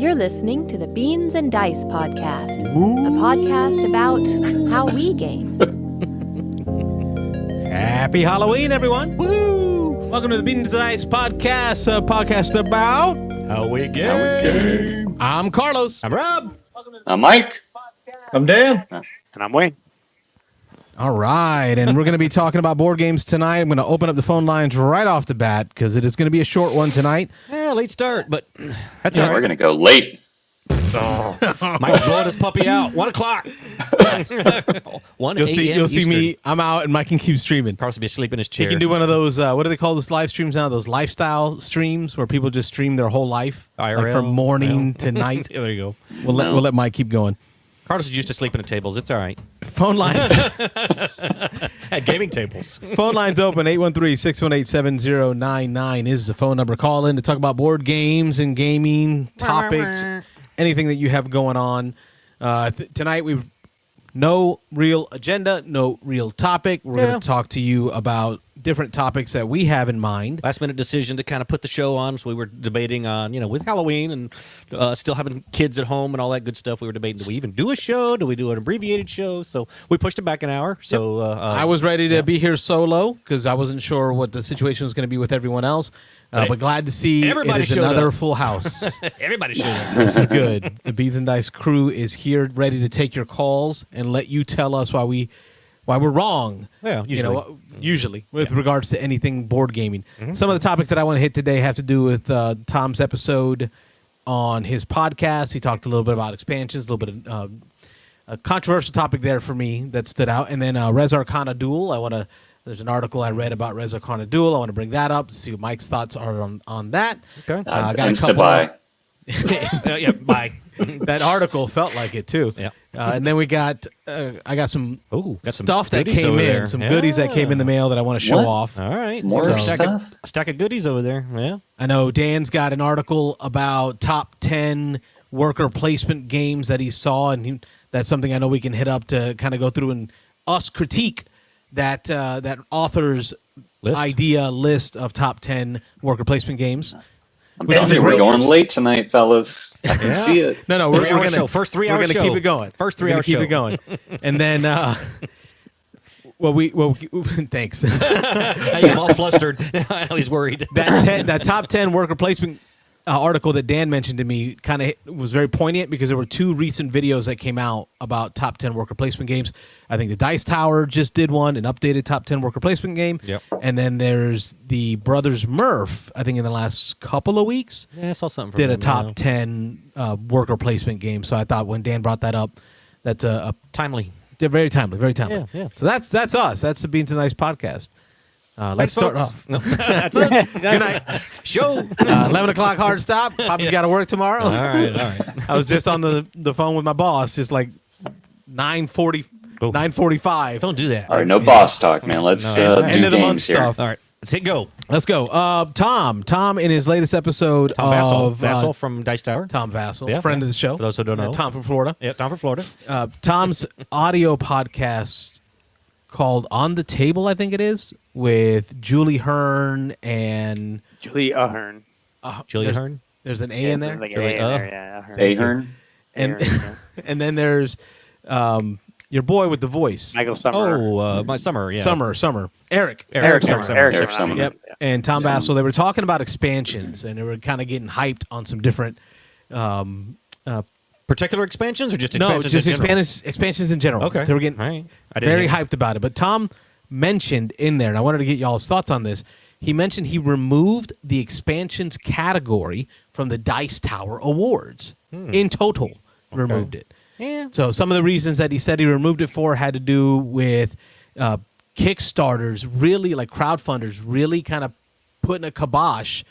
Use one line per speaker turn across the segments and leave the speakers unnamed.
You're listening to the Beans and Dice podcast, a podcast about how we game.
Happy Halloween, everyone! Woo! Welcome to the Beans and Dice podcast, a podcast about
how we game.
I'm Carlos.
I'm Rob.
I'm Mike.
I'm Dan.
And I'm Wayne.
All right, and we're going to be talking about board games tonight. I'm going to open up the phone lines right off the bat because it is going to be a short one tonight.
Yeah, late start, but that's
Yeah,
all right.
we're going to go late.
Mike's blowing his puppy out. 1 o'clock. 1
You'll see
Eastern.
me. I'm out, and Mike can keep streaming.
Probably be asleep in his chair.
He can do one of those, what do they call those live streams now? Those lifestyle streams where people just stream their whole life, like
IRL,
from morning to night.
Yeah, there you go.
We'll let Mike keep going.
Carlos is used to sleeping at tables. It's all right.
Phone lines.
At gaming tables.
Phone lines open. 813-618-7099 is the phone number. Call in to talk about board games and gaming topics, anything that you have going on. Tonight, we've no real agenda, no real topic. We're going to talk to you about different topics that we have in mind.
Last minute decision to kind of put the show on. So we were debating on, with Halloween and still having kids at home and all that good stuff. We were debating, do we even do a show? Do we do an abbreviated show? So we pushed it back an hour. So
I was ready to be here solo because I wasn't sure what the situation was going to be with everyone else. But glad to see
everybody
it is another full house.
Everybody showed up.
This is good. The Beans and Dice crew is here, ready to take your calls and let you tell us why we're wrong.
Well,
usually with regards to anything board gaming. Mm-hmm. Some of the topics that I want to hit today have to do with Tom's episode on his podcast. He talked a little bit about expansions, a little bit of a controversial topic there for me that stood out, and then Resarcana Duo. There's an article I read about Resarcana Duo. I want to bring that up to see what Mike's thoughts are on that.
Okay.
Got
Insta-buy.
Yeah, bye.
That article felt like it too.
Yeah.
And then I got some
got some
stuff that
goodies
came
over
in,
there.
some goodies that came in the mail that I want to show
What?
off.
All right.
More
So
stuff?
stack of goodies over there. Yeah.
I know Dan's got an article about top 10 worker placement games that he saw, and that's something I know we can hit up to kind of go through and us critique that author's list of top 10 worker placement games.
We're going late tonight, fellas. I can see it.
No, we're
Three-hour
going
show. First 3 hour
We're going to
show.
keep it going.
First
We're gonna
3 hour
keep
show.
it going. And then, thanks.
I'm all flustered. Now he's worried.
That top 10 worker placement article that Dan mentioned to me kind of was very poignant because there were two recent videos that came out about top 10 worker placement games. I think the Dice Tower just did one, an updated top 10 worker placement game.
Yep.
And then there's the Brothers Murph, I think in the last couple of weeks,
Yeah, I saw something from
did a
him,
top 10 worker placement game. So I thought when Dan brought that up, that's a
Timely.
very timely, very timely.
Yeah.
So that's us. That's the Beans and Dice podcast. Let's start
folks.
off.
No, that's us.
Good night.
Show.
11 o'clock hard stop. Poppy's got to work tomorrow.
All right.
I was just on the phone with my boss, just like 9:45.
Don't do that.
All right, no boss talk, man. Let's
No,
do
end of the month
games here.
stuff.
All right. Let's hit go.
Let's go. Tom in his latest episode
Tom Vassell.
of
Vassell from Dice Tower.
Tom Vassell,
Yeah,
friend
yeah.
of the show.
For those who don't know.
Tom from Florida.
Yeah, Tom from Florida.
Tom's audio podcast called On the Table, I think it is, with Julie Hearn and
Julie Ahern.
Julia
there's-
Hearn.
There's an A in there.
Like
Julie,
A in there, yeah. Ahern.
Ahern?
And
Ahern, yeah.
and then there's your boy with the voice.
Michael Summer.
Oh, my summer. Yeah.
Summer. Eric
Eric
Summer.
Summer.
Eric Summer.
Yep. And Tom Vassell, they were talking about expansions, and they were kind of getting hyped on some different.
Particular expansions or just
No,
expansions
just
in general?
expansions in general.
Okay.
They were getting
All right. I didn't
very
hear.
hyped about it. But Tom mentioned in there, and I wanted to get y'all's thoughts on this. He mentioned he removed the expansions category from the Dice Tower Awards. In total, removed it.
Yeah.
So some of the reasons that he said he removed it for had to do with Kickstarters, really like crowdfunders, really kind of putting a kibosh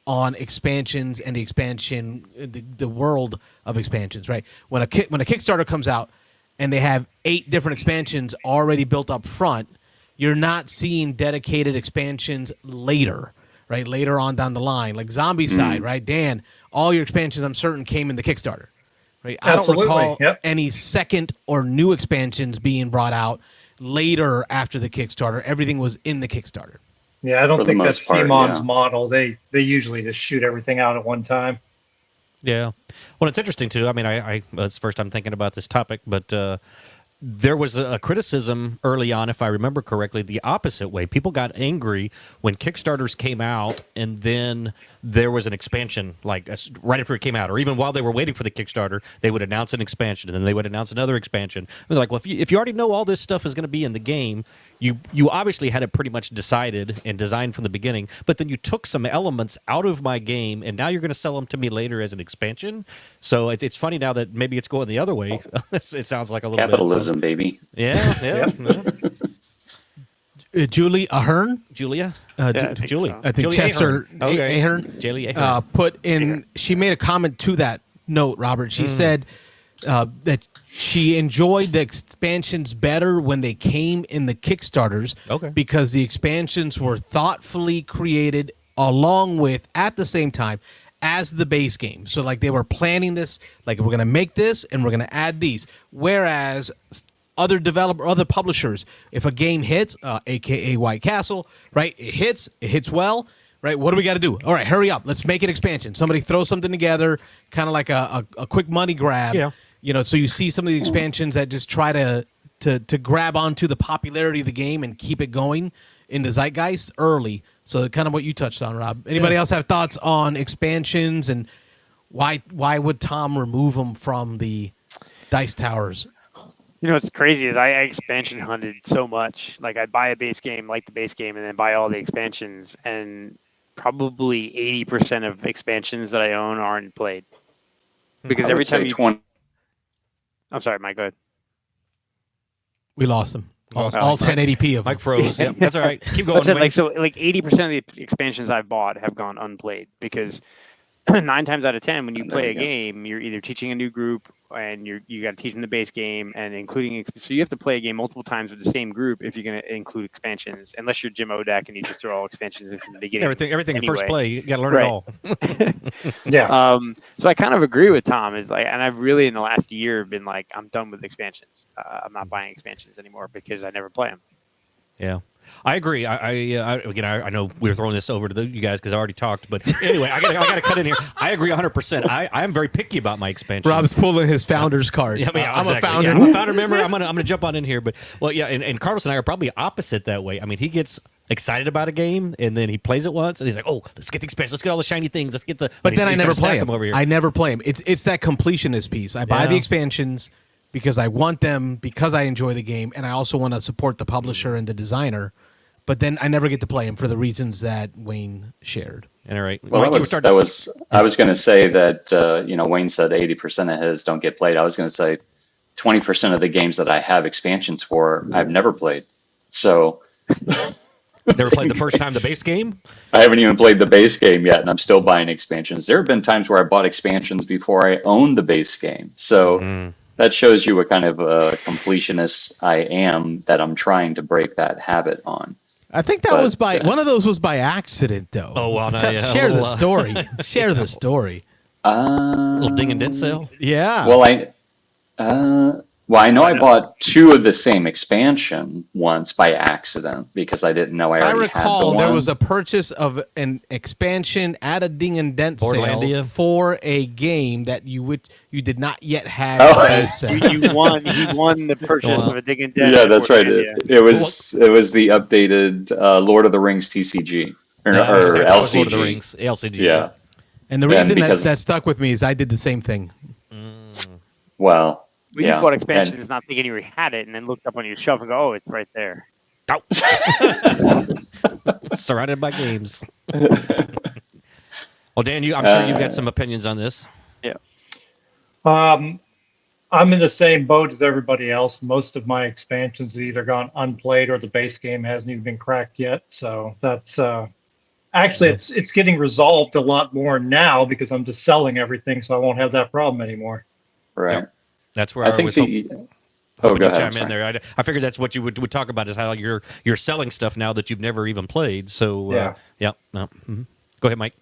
on expansions and the world of expansions. Right? When a Kickstarter comes out and they have 8 different expansions already built up front, you're not seeing dedicated expansions later. Right? Later on down the line, like Zombicide, right? Dan, all your expansions, I'm certain, came in the Kickstarter. Right? I don't
Absolutely,
recall
yep.
any second or new expansions being brought out later after the Kickstarter. Everything was in the Kickstarter.
Yeah, I don't
For the
think that's
most part,
CMON's
yeah.
model. They usually just shoot everything out at one time.
Yeah. Well, it's interesting too. I mean, I it's the first time thinking about this topic, but there was a criticism early on, if I remember correctly, the opposite way. People got angry when Kickstarters came out, and then there was an expansion, like right after it came out, or even while they were waiting for the Kickstarter, they would announce an expansion, and then they would announce another expansion. And they're like, well, if you already know all this stuff is going to be in the game, you obviously had it pretty much decided and designed from the beginning, but then you took some elements out of my game, and now you're going to sell them to me later as an expansion. So it's funny now that maybe it's going the other way. It sounds like a little
Capitalism, baby.
Yeah.
Julie Ahern,
Julia?
I think
Julie.
so.
I think
Julie
Chester
Ahern. Okay.
Ahern,
Julie Ahern.
put in. She made a comment to that note, Robert. She said that she enjoyed the expansions better when they came in the Kickstarters.
Okay.
Because the expansions were thoughtfully created along with, at the same time, as the base game. So like they were planning this, like we're going to make this and we're going to add these. Whereas other publishers, if a game hits, aka White Castle, right? It hits well, right? What do we got to do? All right, hurry up. Let's make an expansion. Somebody throw something together, kind of like a quick money grab.
Yeah.
You know, so you see some of the expansions that just try to grab onto the popularity of the game and keep it going in the zeitgeist early. So kind of what you touched on, Rob. Anybody else have thoughts on expansions and why would Tom remove them from the Dice Towers?
You know what's crazy is I expansion hunted so much. Like I'd buy a base game, like the base game, and then buy all the expansions. And probably 80% of expansions that I own aren't played. Because
I
every
would say
time you...
20.
I'm sorry, Mike, go ahead.
We lost them. All
Oh,
1080p of them.
Mike froze. Yep, that's all right. Keep going.
I said,
Mike.
like, so like 80% of the expansions I've bought have gone unplayed because 9 times out of 10, when you play a game, you're either teaching a new group and you got to teach them the base game and including so you have to play a game multiple times with the same group if you're going to include expansions, unless you're Jim Odak and you just throw all expansions in from the beginning.
Everything
anyway.
First play, you got to learn it all.
Yeah.
So I kind of agree with Tom. Is like, and I've really in the last year been like, I'm done with expansions. I'm not buying expansions anymore because I never play them.
Yeah, I agree. I know we were throwing this over to you guys because I already talked, but anyway, I got to cut in here. I agree 100%. I'm very picky about my expansions.
Rob's pulling his founder's card.
Yeah,
I'm
exactly.
a founder.
Yeah, I'm a founder member. I'm gonna jump on in here, but well, yeah, and Carlos and I are probably opposite that way. I mean, he gets excited about a game and then he plays it once and he's like, oh, let's get the expansion, let's get all the shiny things, let's get the.
But then I never play them.
over here.
I never play them. It's that completionist piece. I buy the expansions because I want them, because I enjoy the game, and I also want to support the publisher and the designer. But then I never get to play them for the reasons that Wayne shared.
All right.
Well,
Mike,
I was going to say that, Wayne said 80% of his don't get played. I was going to say 20% of the games that I have expansions for, I've never played. So
never played the first time the base game?
I haven't even played the base game yet, and I'm still buying expansions. There have been times where I bought expansions before I owned the base game. So that shows you what kind of a completionist I am, that I'm trying to break that habit on.
I think that was one of those was by accident, though.
Oh, well, no,
share the story. Share the story.
Little ding and dent sale?
Yeah.
Well, I know I bought 2 of the same expansion once by accident because I didn't know I already had the one.
There was a purchase of an expansion at a ding and dent sale for a game that you did not yet have.
You won the purchase of a dig and dent.
Yeah, that's right. It was the updated Lord of the Rings TCG or LCG.
Lord of the Rings, LCG.
Yeah.
And the reason that stuck with me is I did the same thing.
Well,
you bought expansions not thinking you had it, and then looked up on your shelf and go, oh, it's right there.
Surrounded by games. Well, Dan, I'm sure you've got some opinions on this.
Yeah.
I'm in the same boat as everybody else. Most of my expansions have either gone unplayed or the base game hasn't even been cracked yet. So that's actually it's getting resolved a lot more now because I'm just selling everything, so I won't have that problem anymore.
Right.
Yep. That's where I think go ahead. Chime in there. I figured that's what you would talk about is how you're selling stuff now that you've never even played. So Go ahead, Mike.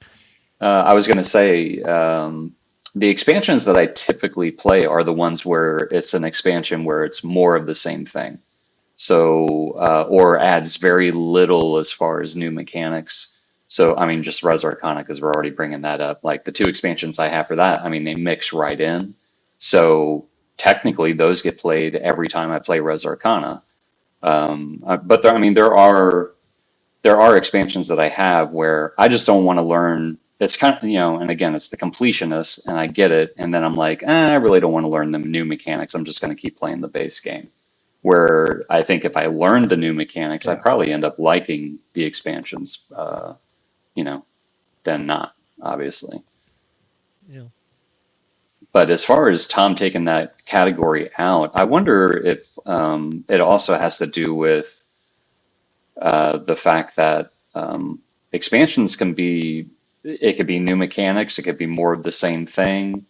I was going to say the expansions that I typically play are the ones where it's an expansion where it's more of the same thing. So or adds very little as far as new mechanics. So, I mean, just Resarcana, because we're already bringing that up. Like the 2 expansions I have for that, I mean, they mix right in. So technically, those get played every time I play Resarcana. But there are expansions that I have where I just don't want to learn. It's kind of, and again, it's the completionist, and I get it. And then I'm like, I really don't want to learn the new mechanics. I'm just going to keep playing the base game. Where I think if I learned the new mechanics, I'd probably end up liking the expansions, than not, obviously.
Yeah.
But as far as Tom taking that category out, I wonder if it also has to do with the fact that expansions could be new mechanics, it could be more of the same thing.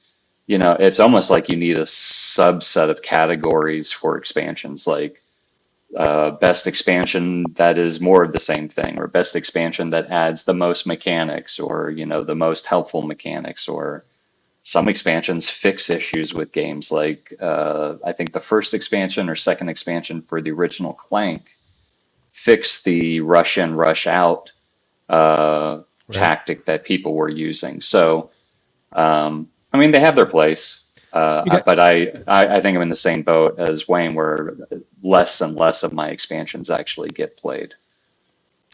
It's almost like you need a subset of categories for expansions, like best expansion that is more of the same thing, or best expansion that adds the most mechanics, or the most helpful mechanics, or some expansions fix issues with games. Like I think the first expansion or second expansion for the original Clank fixed the rush in, rush out tactic that people were using. So, I mean, they have their place, but I think I'm in the same boat as Wayne, where less and less of my expansions actually get played.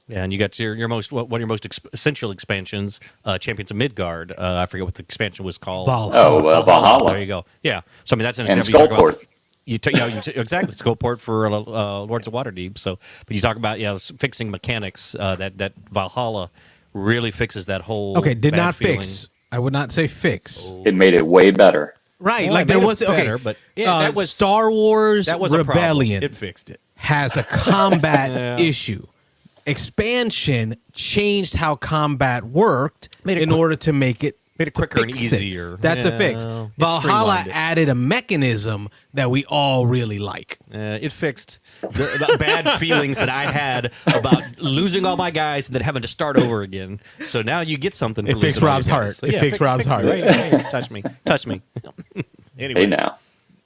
Yeah, and you got your most one of your most essential expansions, Champions of Midgard. I forget what the expansion was called.
Valhalla.
There you go. Yeah, so I mean that's an
And
example.
Skullport.
Exactly, Skullport for Lords of Waterdeep. So, but you talk about fixing mechanics. That Valhalla really fixes that whole.
Okay, did
bad
not
feeling.
fix. I would not say fix.
It made it way better.
Right,
Well,
like
it
there
made it
was
better,
okay,
but that was
Star Wars
that was a problem.
Rebellion
It fixed it.
has a combat
Yeah.
issue. Expansion changed how combat worked in order to make it
quicker and
fix it.
easier.
That's a fix.
Yeah, it
Valhalla
streamlined it.
added a mechanism that we all really like.
It fixed the bad feelings that I had about losing all my guys and then having to start over again. So now you get something. For
It fixed
losing all
Rob's
your
heart.
guys. So,
It fixed Rob's heart.
Right. Touch me. Anyway.
Hey, now.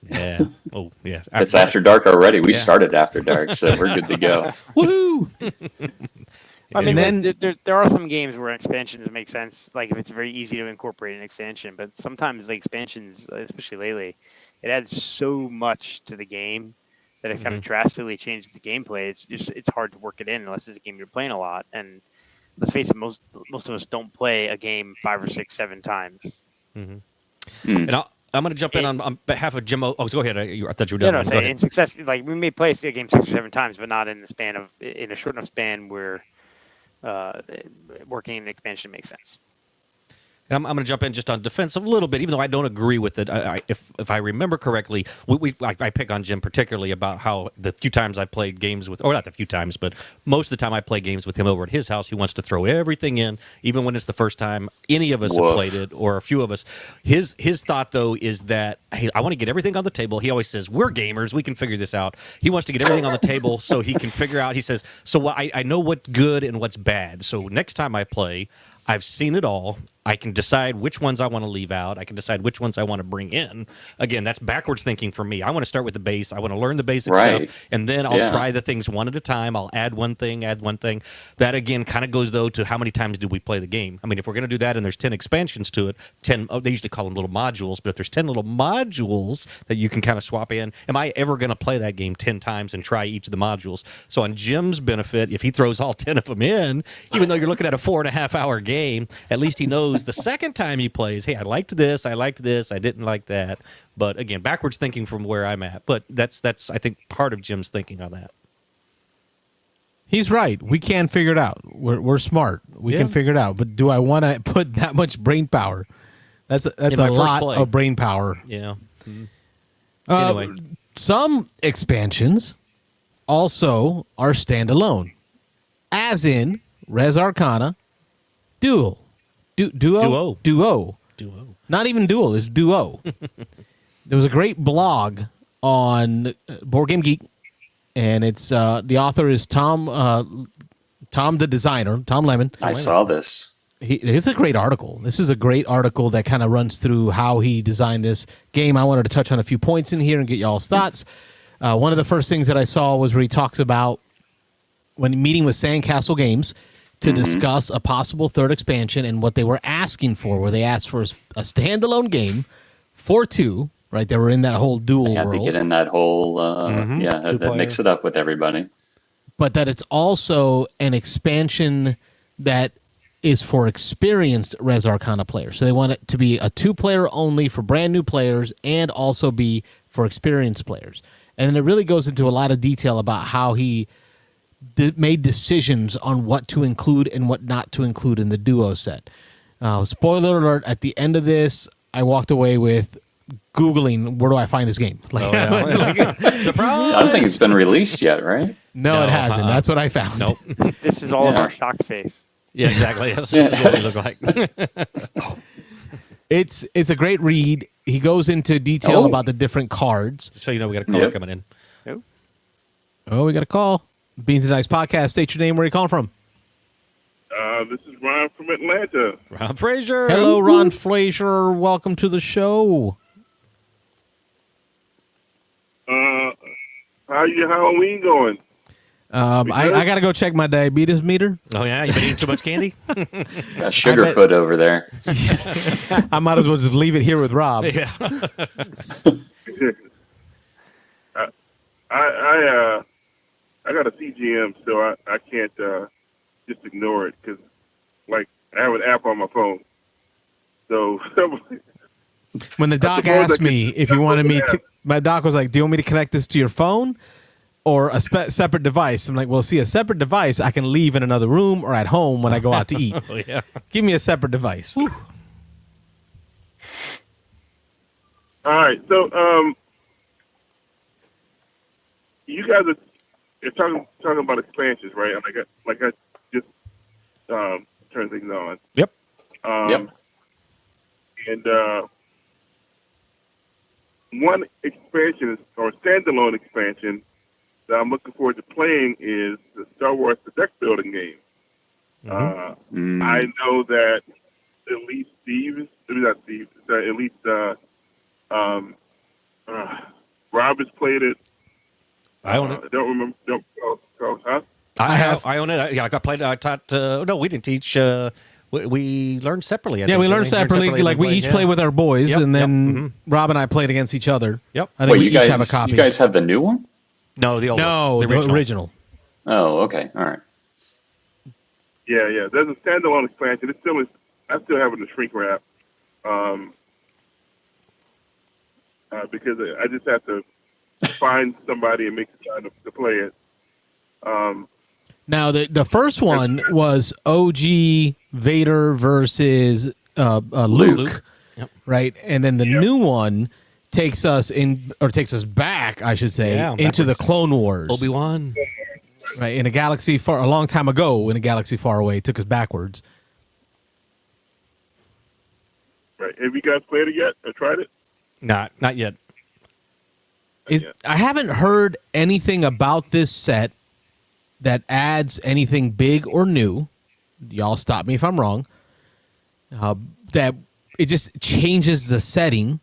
Yeah. Oh, yeah.
It's after dark already. We started after dark, so we're good to go.
Woohoo!
I mean,
And then-
there are some games where expansions make sense, like if it's very easy to incorporate an expansion. But sometimes the expansions, especially lately, it adds so much to the game that it kind of drastically changes the gameplay. It's hard to work it in unless it's a game you're playing a lot. And let's face it, most of us don't play a game 5 or 6, 7 times.
And I'm going to jump in on behalf of Jim. Go ahead. I thought you were
Yeah,
done.
no,
Go ahead.
in success, like we may play a game 6 or 7 times, but not in a short enough span where working an expansion makes sense.
And I'm going to jump in just on defense a little bit, even though I don't agree with it. If I remember correctly, I pick on Jim particularly about how the few times I played games with, or not the few times, but most of the time I play games with him over at his house, he wants to throw everything in, even when it's the first time any of us have played it, or a few of us. His thought, though, is that, hey, I want to get everything on the table. He always says, we're gamers, we can figure this out. He wants to get everything on the table so he can figure out, he says, so I know what's good and what's bad. So next time I play, I've seen it all. I can decide which ones I want to leave out. I can decide which ones I want to bring in. Again, that's backwards thinking for me. I want to start with the base. I want to learn the basic stuff, and then I'll try the things one at a time. I'll add one thing. That, again, kind of goes, though, to how many times do we play the game. I mean, if we're going to do that and there's 10 expansions to it, they usually call them little modules, but if there's 10 little modules that you can kind of swap in, am I ever going to play that game 10 times and try each of the modules? So on Jim's benefit, if he throws all 10 of them in, even though you're looking at a 4.5-hour game, at least he knows the second time he plays, hey, I liked this, I didn't like that. But again, backwards thinking from where I'm at. But that's I think part of Jim's thinking on that.
He's right. We can figure it out. We're smart. We can figure it out. But do I want to put that much brain power? That's a lot of brain power.
Yeah.
Anyway, some expansions also are standalone, as in Resarcana Duo. Duo. Not even Duel, it's Duo. There was a great blog on Board Game Geek, and it's the author is Tom the designer, Tom Lemon.
I saw this.
It's a great article. This is a great article that kind of runs through how he designed this game. I wanted to touch on a few points in here and get y'all's thoughts. One of the first things that I saw was where he talks about when meeting with Sandcastle Games to discuss a possible third expansion and what they were asking for, where they asked for a standalone game for two, right? They were in that whole dual
They have to
world,
get in that whole, that mix it up with everybody.
but that it's also an expansion that is for experienced Resarcana players. So they want it to be a 2-player only for brand new players and also be for experienced players. And then it really goes into a lot of detail about how he made decisions on what to include and what not to include in the duo set. Spoiler alert, at the end of this, I walked away with Googling, where do I find this game? Like,
Surprise!
I don't think it's been released yet, right?
No, it hasn't. That's what I found.
Nope.
This is all of
Yeah.
our shocked face.
Yeah, exactly. This is what we look like.
It's a great read. He goes into detail
Oh.
about the different cards.
So you know we got a caller coming in.
Oh, we got a call. Beans and Dice Podcast. State your name. Where are you calling from?
This is Ron from Atlanta.
Ron Fraser.
Hello, Ron Fraser. Welcome to the show.
How your Halloween going?
I got to go check my diabetes meter.
Oh yeah, you been eating too much candy?
Got Sugarfoot over there.
I might as well just leave it here with Rob.
Yeah.
I got a CGM, so I can't just ignore it because, like, I have an app on my phone. So
When the doc
suppose
asked me if you wanted me to, my doc was like, "Do you want me to connect this to your phone or a separate device?" I'm like, "Well, see, a separate device I can leave in another room or at home when I go out to eat.
Oh yeah.
Give me a separate device."
all right, so you guys are talking about expansions, right? Like I just turned things on.
Yep.
Yep.
And one expansion or standalone expansion that I'm looking forward to playing is the Star Wars the deck building game. I know that at least Rob has played it.
I own it.
I don't remember. Huh?
I own it. Yeah, I got played. I taught. No, we didn't teach. We learned separately. I
Yeah,
think,
we learned separately. Like we each play with our boys,
Yep,
and
yep,
then Rob and I played against each other.
Yep.
I think
Wait,
we
you
each
guys
have a copy.
You guys have the new one?
No, the old
no,
one.
the original.
Oh, okay. All right.
Yeah. There's a standalone expansion. I still have it in the shrink wrap. Because I just have to find somebody and make the time to play it.
Now, the first one was OG Vader versus Luke,
Yep.
right? And then the new one takes us back, I should say, into the
backwards.
Clone Wars.
Obi-Wan.
Right, in a long time ago, in a galaxy far away, it took us backwards.
Right. Have you guys played it yet or tried it?
Not yet.
I haven't heard anything about this set that adds anything big or new. Y'all stop me if I'm wrong. That it just changes the setting,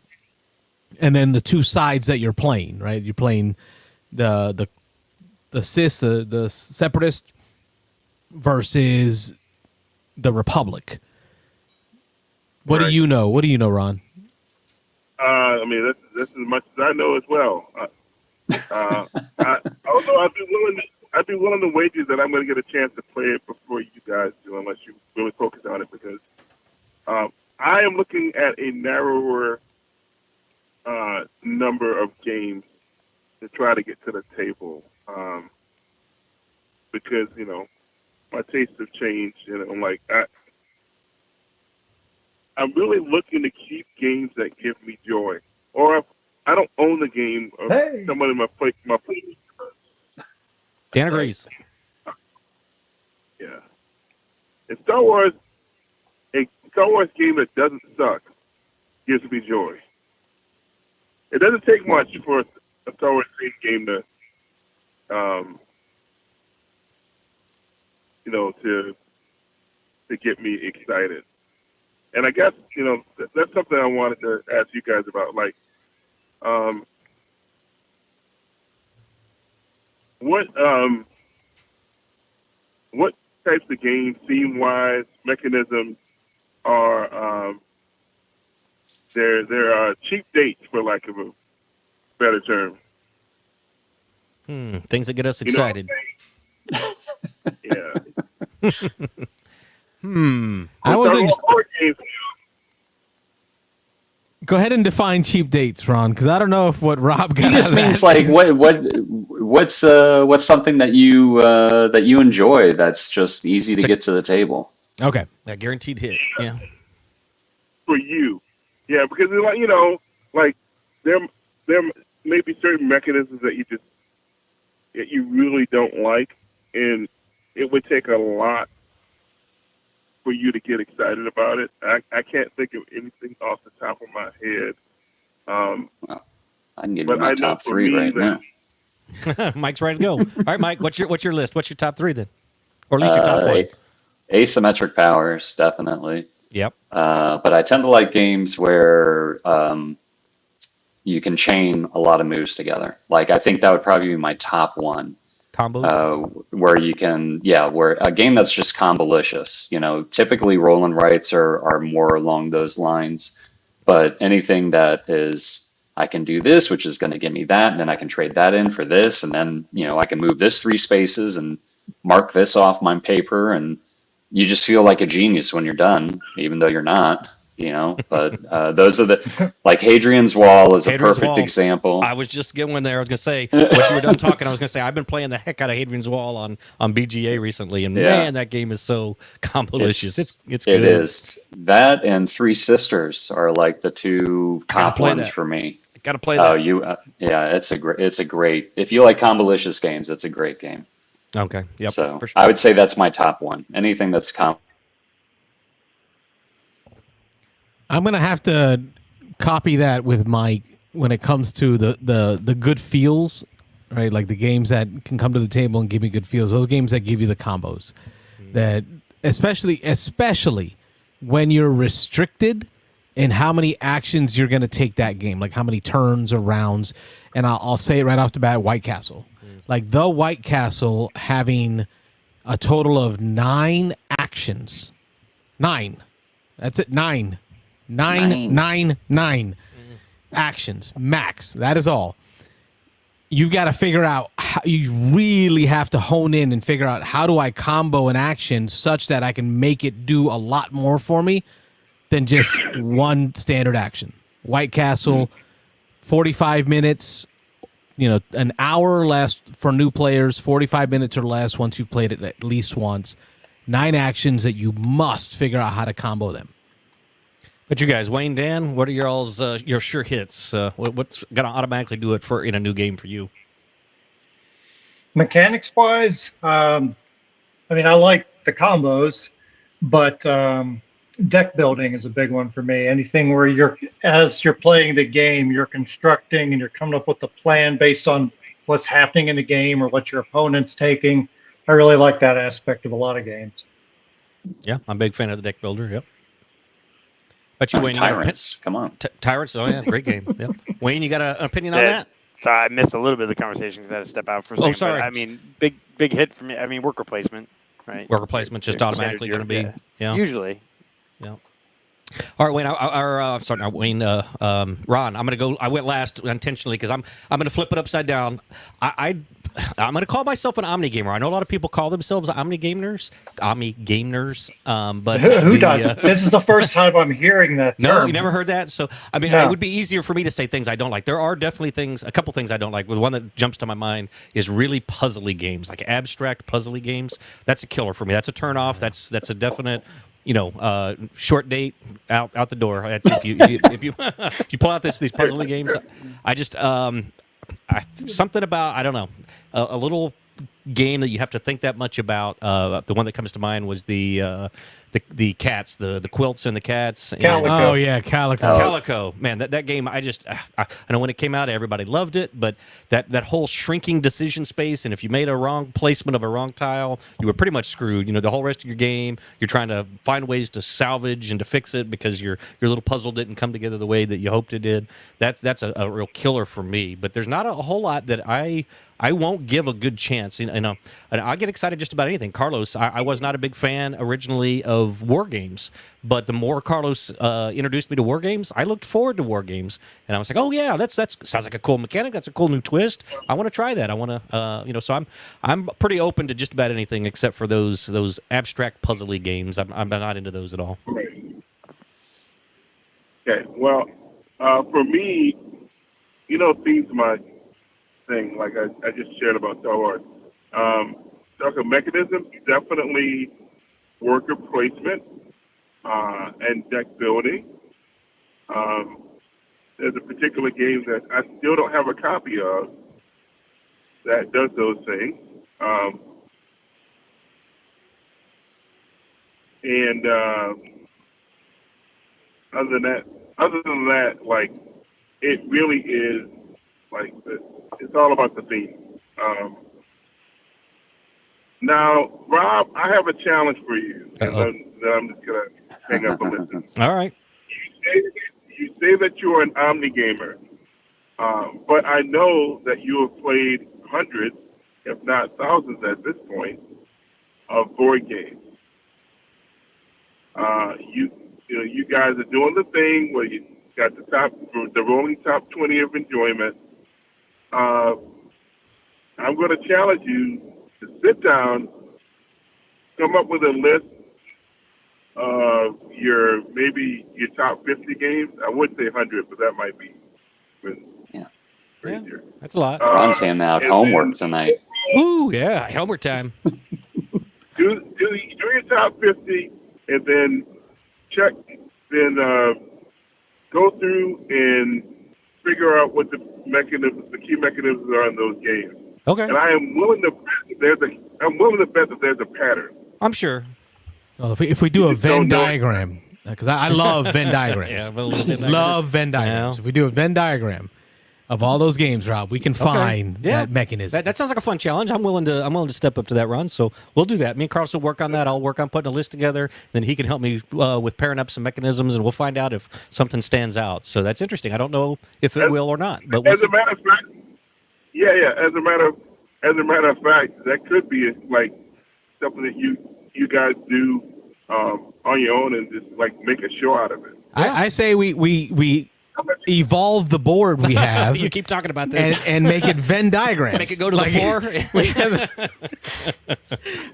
and then the two sides that you're playing. Right, you're playing the Sis, the Separatist, versus the Republic. What do you know? What do you know, Ron?
I mean, that's as much as I know as well. Although I'd be willing to wager that I'm going to get a chance to play it before you guys do, unless you really focus on it, because I am looking at a narrower number of games to try to get to the table, because my tastes have changed, and I'm like I'm really looking to keep games that give me joy, or if I don't own the game, or someone in my playlist.
Dan agrees.
Yeah. And Star Wars, a Star Wars game that doesn't suck gives me joy. It doesn't take much for a Star Wars game to, to get me excited. And I guess, that's something I wanted to ask you guys about. Like, what types of games, theme-wise, mechanisms, are they're cheap dates, for lack of a better term.
Things that get us
You know what I'm
excited.
saying? Yeah.
I wasn't.
Board games,
Go ahead and define cheap dates, Ron, because I don't know if what Rob got.
He just
out of
means
that.
like what's something that you enjoy that's just easy to get to the table.
Okay.
That guaranteed hit. Yeah.
for you. Yeah, because like there may be certain mechanisms that you really don't like, and it would take a lot for you to get excited about it. I can't think of anything off the top of my head.
Well, I can give
But
you my
I know
top
for
3
me
right now.
Mike's ready to go. All right, Mike, what's your list? What's your top 3 then? Or at least your top 1?
Asymmetric powers, definitely.
Yep.
But I tend to like games where you can chain a lot of moves together. Like, I think that would probably be my top 1.
Combos?
Where you can, where a game that's just combolicious. Typically roll and writes are more along those lines. But anything that is, I can do this, which is going to give me that, and then I can trade that in for this, and then, I can move this 3 spaces and mark this off my paper, and you just feel like a genius when you're done, even though you're not. But those are like Hadrian's Wall is a
Hadrian's
perfect
Wall.
example.
I was just getting there. I was going to say, once you were done talking, I was going to say, I've been playing the heck out of Hadrian's Wall on BGA recently, and man, that game is so combolicious. It's good.
It is. That and Three Sisters are like the 2 top ones for me.
Got to play that.
It's a great. If you like combolicious games, it's a great game.
Okay. Yep.
So
for sure.
I would say that's my top 1. Anything that's
I'm gonna have to copy that with Mike when it comes to the good feels, right? Like the games that can come to the table and give me good feels. Those games that give you the combos, that especially when you're restricted in how many actions you're gonna take that game, like how many turns or rounds. And I'll say it right off the bat: White Castle, like the White Castle having a total of 9 actions. 9. That's it. 9 actions max. That is all. You've got to figure out how, you really have to hone in and figure out, how do I combo an action such that I can make it do a lot more for me than just one standard action. White Castle, 45 minutes, an hour or less for new players, 45 minutes or less once you've played it at least once. 9 actions that you must figure out how to combo them.
But you guys, Wayne, Dan, what are your sure hits? What's going to automatically do it in a new game for you?
Mechanics wise, I like the combos, but deck building is a big one for me. Anything where as you're playing the game, you're constructing and you're coming up with a plan based on what's happening in the game or what your opponent's taking. I really like that aspect of a lot of games.
Yeah, I'm a big fan of the deck builder. Yep. But you, Wayne,
Tyrants. Come on.
Tyrants. Oh yeah, great game. Yep. Wayne, you got an opinion on that?
Sorry, I missed a little bit of the conversation because I had to step out for a second.
Oh, sorry.
But, big hit for me. Worker placement, right?
Worker placement just automatically going to be. Yeah.
Usually.
Yeah. All right, Wayne. Sorry, not Wayne. Ron, I'm going to go. I went last intentionally because I'm going to flip it upside down. I'm going to call myself an Omni gamer. I know a lot of people call themselves Omni gamers. But
who does? This is the first time I'm hearing that term.
No, you never heard that. So it would be easier for me to say things I don't like. There are definitely a couple things I don't like. The one that jumps to my mind is really puzzly games, like abstract puzzly games. That's a killer for me. That's a turn off. That's a definite. Short date out the door. If you if you pull out these puzzly games, I just something about, I don't know, a little game that you have to think that much about. The one that comes to mind was the cats, the quilts and the cats.
Calico.
Oh yeah, Calico.
Calico, man, that game. I know when it came out, everybody loved it, but that whole shrinking decision space, and if you made a wrong placement of a wrong tile, you were pretty much screwed. The whole rest of your game, you're trying to find ways to salvage and to fix it because your little puzzle didn't come together the way that you hoped it did. That's a real killer for me. But there's not a whole lot that I I won't give a good chance. And I get excited just about anything. Carlos, I was not a big fan originally of war games, but the more Carlos introduced me to war games, I looked forward to war games, and I was like, oh yeah, that's sounds like a cool mechanic. That's a cool new twist. I want to try that. I want to, so I'm pretty open to just about anything except for those abstract puzzly games. I'm not into those at all.
Okay, well, for me, theme's my thing, like I just shared about Star Wars. Talking mechanisms, definitely worker placement and deck building. There's a particular game that I still don't have a copy of that does those things. And other than that, like, it really is like it's all about the theme. Now, Rob, I have a challenge for you. And I'm just gonna hang up and listen.
All right.
You say that you're an Omni gamer, but I know that you have played hundreds, if not thousands at this point, of board games. You guys are doing the thing where you got the rolling top 20 of enjoyment. I'm going to challenge you to sit down, come up with a list of your top 50 games. I would say 100, but that might be crazier.
That's a lot.
Ron's handing out homework tonight.
Ooh, yeah, homework time.
Do your top 50, and then check. Then go through and figure out what the key mechanisms are in those games.
Okay.
And I am willing to bet that there's a pattern.
I'm sure.
Well, if we do a Venn diagram, because I love Venn diagrams. Love Venn diagrams.
Yeah.
If we do a Venn diagram of all those games, Rob, we can find that mechanism.
That sounds like a fun challenge. I'm willing to step up to that, Ron. So we'll do that. Me and Carlos will work on that. I'll work on putting a list together. Then he can help me with pairing up some mechanisms, and we'll find out if something stands out. So that's interesting. I don't know if it will or not, but we'll
as a matter of fact, As a matter of fact, that could be like something that you guys do on your own and just like make a show out of it.
I say we evolve the board we have.
You keep talking about this.
And make it Venn diagrams.
Make it go to the floor.
We have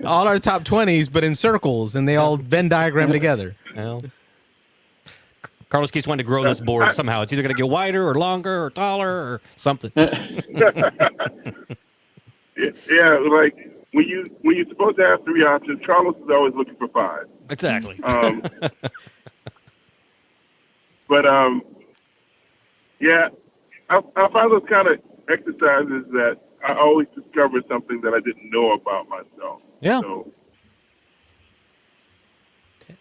all our top 20s, but in circles, and they all Venn diagram together.
Well, Carlos keeps wanting to grow this board somehow. It's either going to get wider or longer or taller or something.
Yeah, like when you're supposed to have 3 options, Carlos is always looking for 5.
Exactly.
Yeah, I find those kind of exercises that I always discover something that I didn't know about myself.
Yeah.
So,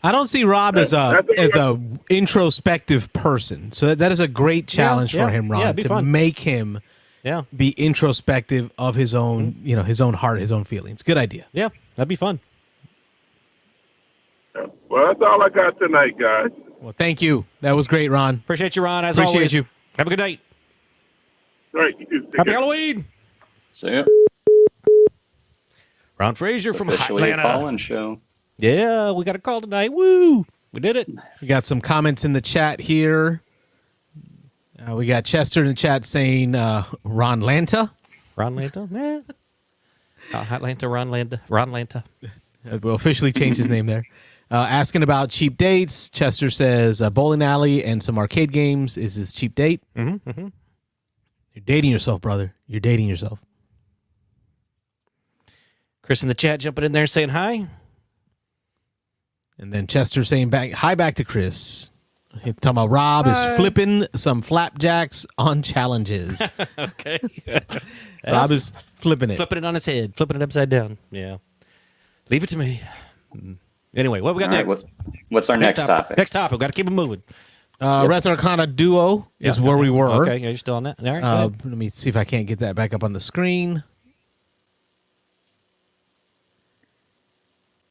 I don't see Rob as a introspective person, so that is a great challenge for him, Rob, to
fun.
make him be introspective of his own, his own heart, his own feelings. Good idea.
Yeah, that'd be fun.
well, that's all I got tonight, guys.
Well, thank you. That was great, Ron.
Appreciate you, Ron, as
Appreciate
always.
you.
Have a good night.
All right, you too. Take
Happy
care.
Halloween.
See ya.
Ron Frazier from
Officially a
Atlanta.
call-in show.
Yeah, we got a call tonight. Woo! We did it.
We got some comments in the chat here. We got Chester in the chat saying Ron Lanta.
Ron Lanta? Yeah. Atlanta, Ron Lanta.
We'll officially change his name there. Asking about cheap dates. Chester says bowling alley and some arcade games is his cheap date.
Mm-hmm, mm-hmm.
You're dating yourself, brother. You're dating yourself.
Chris in the chat jumping in there saying hi.
And then Chester saying hi back to Chris. He's talking about Rob is flipping some flapjacks on challenges.
Okay.
Rob is flipping it.
Flipping it on his head. Flipping it upside down. Yeah. Leave it to me. Anyway, what we got
All right,
next?
what's our next topic?
Next topic. We've got to keep it moving.
Resarcana Duo is where we were.
Okay, yeah, you're still on that. All right, go ahead.
Let me see if I can't get that back up on the screen.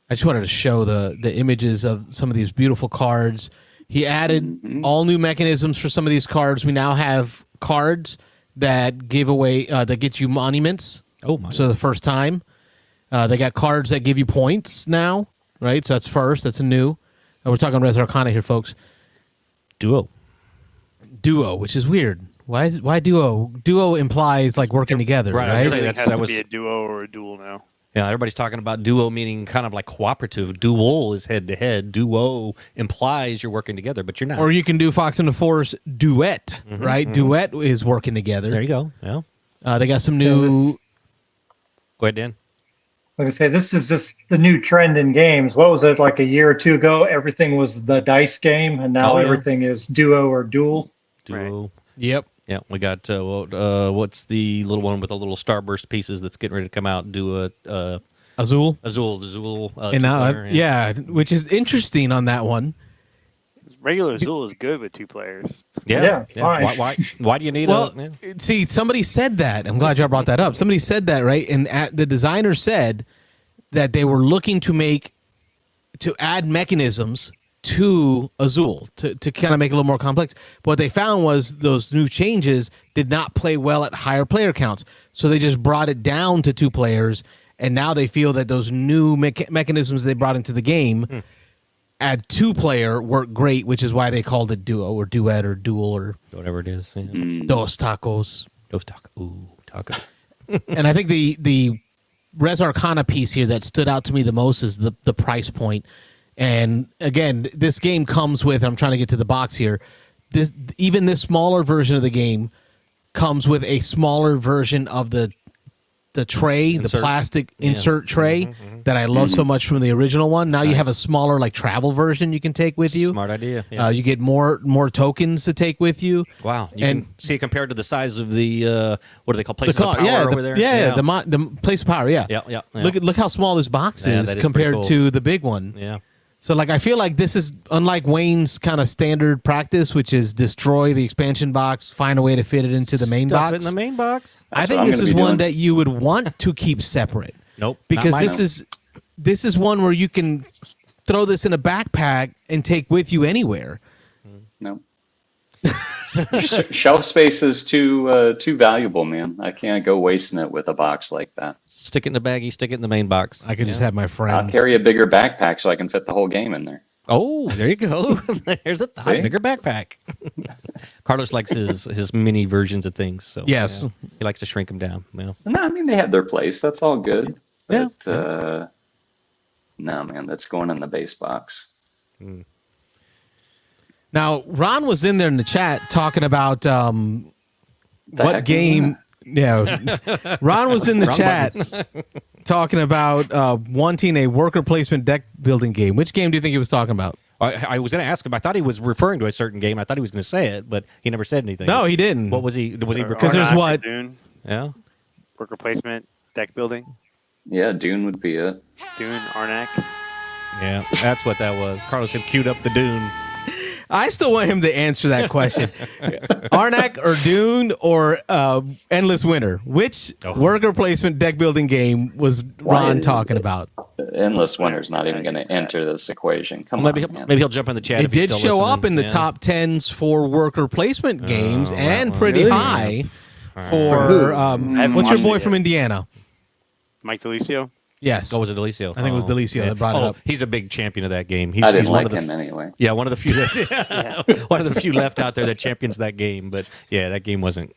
I just wanted to show the images of some of these beautiful cards. He added all new mechanisms for some of these cards. We now have cards that give away that get you monuments.
Oh my!
So the first time, they got cards that give you points now, right? So that's first. That's a new. We're talking Resarcana here, folks.
Duo.
Duo, which is weird. Why duo? Duo implies like working together,
Right, I was
right?
gonna say
Everything
that
has
was-
to be a duo or a duel now.
Yeah, everybody's talking about duo meaning kind of like cooperative. Duel is head to head. Duo implies you're working together, but you're not.
Or you can do Fox and the Force duet, right? Duet is working together.
There you go. Yeah.
They got some new.
Go ahead, Dan.
Like I say, this is just the new trend in games. What was it, like a year or two ago? Everything was the dice game, and now
Oh, yeah.
everything is duo or duel.
Duo.
Yep.
Yeah, we got what's the little one with the little starburst pieces that's getting ready to come out? Do a
Azul.
Azul.
And now,
two-player,
yeah, which is interesting on that one.
Regular Azul is good with 2 players.
Yeah, fine.
Why do you need
Well,
a? Yeah.
see, somebody said that. I'm glad y'all brought that up. Somebody said that, right? And the designer said that they were looking to add mechanisms to Azul to kind of make it a little more complex. But what they found was those new changes did not play well at higher player counts. So they just brought it down to 2 players. And now they feel that those new mechanisms they brought into the game at 2-player work great, which is why they called it duo or duet or duel or
Whatever it is. Yeah.
dos tacos.
Those tacos.
And I think the Resarcana piece here that stood out to me the most is the price point. And again, this game comes with, I'm trying to get to the box here, this smaller version of the game comes with a smaller version of the tray,
Insert.
the plastic insert tray that I love so much from the original one. Now you have a smaller like travel version you can take with you.
Smart idea. Yeah.
You get more tokens to take with you.
Wow. You
and-
can see it compared to the size of the what do they call places
The
of power over there?
the place of power. Yeah,
Yeah.
Look how small this box
Yeah,
is
that is
compared
pretty
to
cool.
the big one.
Yeah.
So like I feel like this is unlike Wayne's kind of standard practice, which is destroy the expansion box, find a way to fit it into the main
Stuff
box.
it in the main box.
I
That's
think
what I'm
this
gonna
is
be
one
doing.
that you would want to keep separate
Nope.
because
not mine.
this is one where you can throw this in a backpack and take with you anywhere.
No. Shelf space is too valuable, man. I can't go wasting it with a box like that.
Stick it in the baggie. Stick it in the main box.
I could just have my
I'll
friends.
carry a bigger backpack so I can fit the whole game in there.
Oh, there you go. There's a
See?
bigger backpack. Carlos likes his mini versions of things. So
Yes.
yeah, he likes to shrink them down. Well,
No, I mean they have their place. That's all good.
Yeah.
But no, man, that's going in the base box.
Now Ron was in there in the chat talking about
The
what
heck
game. Yeah, Ron was in the chat talking about wanting a worker placement deck building game. Which game do you think he was talking about?
I was going to ask him. I thought he was referring to a certain game. I thought he was going to say it, but he never said anything.
No, he didn't.
What was he? Was he?
Because there's
Arnak or
what-
Dune,
Yeah.
worker placement, deck building,
Yeah, Dune would be it.
Dune, Arnak.
Yeah. That's what that was. Carlos had queued up the Dune.
I still want him to answer that question. Arnak or Dune or Endless Winter? Which worker placement deck building game was Ron
Why-
talking about?
Endless Winter's not even going to enter this equation. Come
Maybe
on,
he'll,
man.
maybe he'll jump in the chat.
It
if he's
did
still
show
listening.
up in the
Yeah.
top 10s for worker placement games and
one.
pretty
Really?
high
For
for
haven't
what's your
watched
boy
it
from
yet.
Indiana?
Mike DeLucio.
Yes.
Oh, was it Delicio?
I think it was Delicio that brought it up.
He's a big champion of that game. He's,
I
he's
didn't
one
like
of the
him anyway.
Yeah, one of the few one of the few left out there that champions that game. But yeah, that game wasn't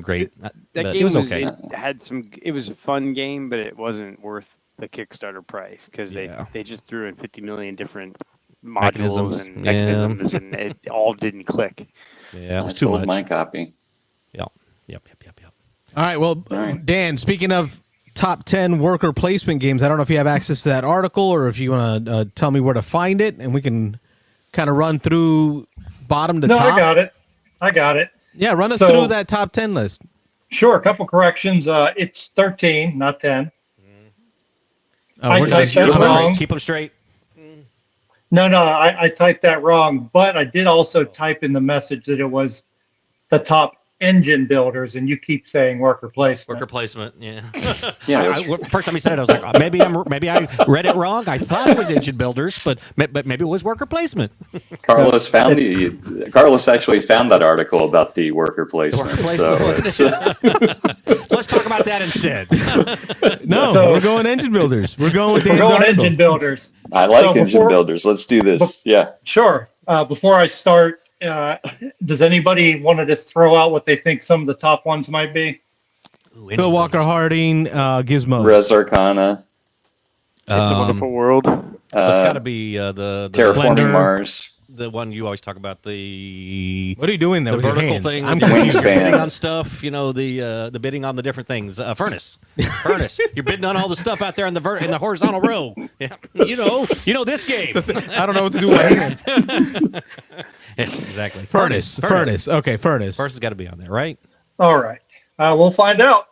great.
That
But
game
it was okay.
It had some. It was a fun game, but it wasn't worth the Kickstarter price because
Yeah.
they just threw in 50 million different
Mechanisms,
modules and
yeah.
mechanisms, and it all didn't click.
Yeah, it
I
was too
sold
much.
my copy.
Yep.
All right. Well,
All right.
Dan, speaking of top 10 worker placement games, I don't know if you have access to that article or if you want to tell me where to find it, and we can kind of run through bottom to
No,
top.
I got it.
Yeah, run us
So-
through that top 10 list.
Sure, a couple corrections. It's 13, not 10.
Oh,
I
we're
typed
just-
that
Keep 'em
wrong.
straight. Keep 'em straight.
No, I typed that wrong, but I did also type in the message that it was the top engine builders, and you keep saying worker placement.
Worker placement, yeah.
Yeah,
First time he said it, I was like, maybe I read it wrong. I thought it was engine builders, but maybe it was worker placement.
Carlos actually found that article about the worker placement. So
let's talk about that instead.
No,
So-
we're going engine builders. We're going with
We're
Dan's
going
article.
engine builders.
I like
So
engine
before-
builders. Let's do this. Yeah.
Sure. Before I start, does anybody want to just throw out what they think some of the top ones might be?
Phil Walker Harding, Gizmo.
Resarcana,
It's a Wonderful World.
It's got to be the
Terraforming
Splendor.
Mars.
the one you always talk about, the
What are you doing there
the
with your
vertical
hands?
thing.
I'm
with the
confused.
Wingspan.
bidding on stuff. You know, the bidding on the different things. Furnace. You're bidding on all the stuff out there in the in the horizontal row. Yeah. You know this game.
I don't know what to do with my hands.
Yeah, exactly.
Furnace. Okay, furnace.
First has got to be on there, right?
All right. We'll find out.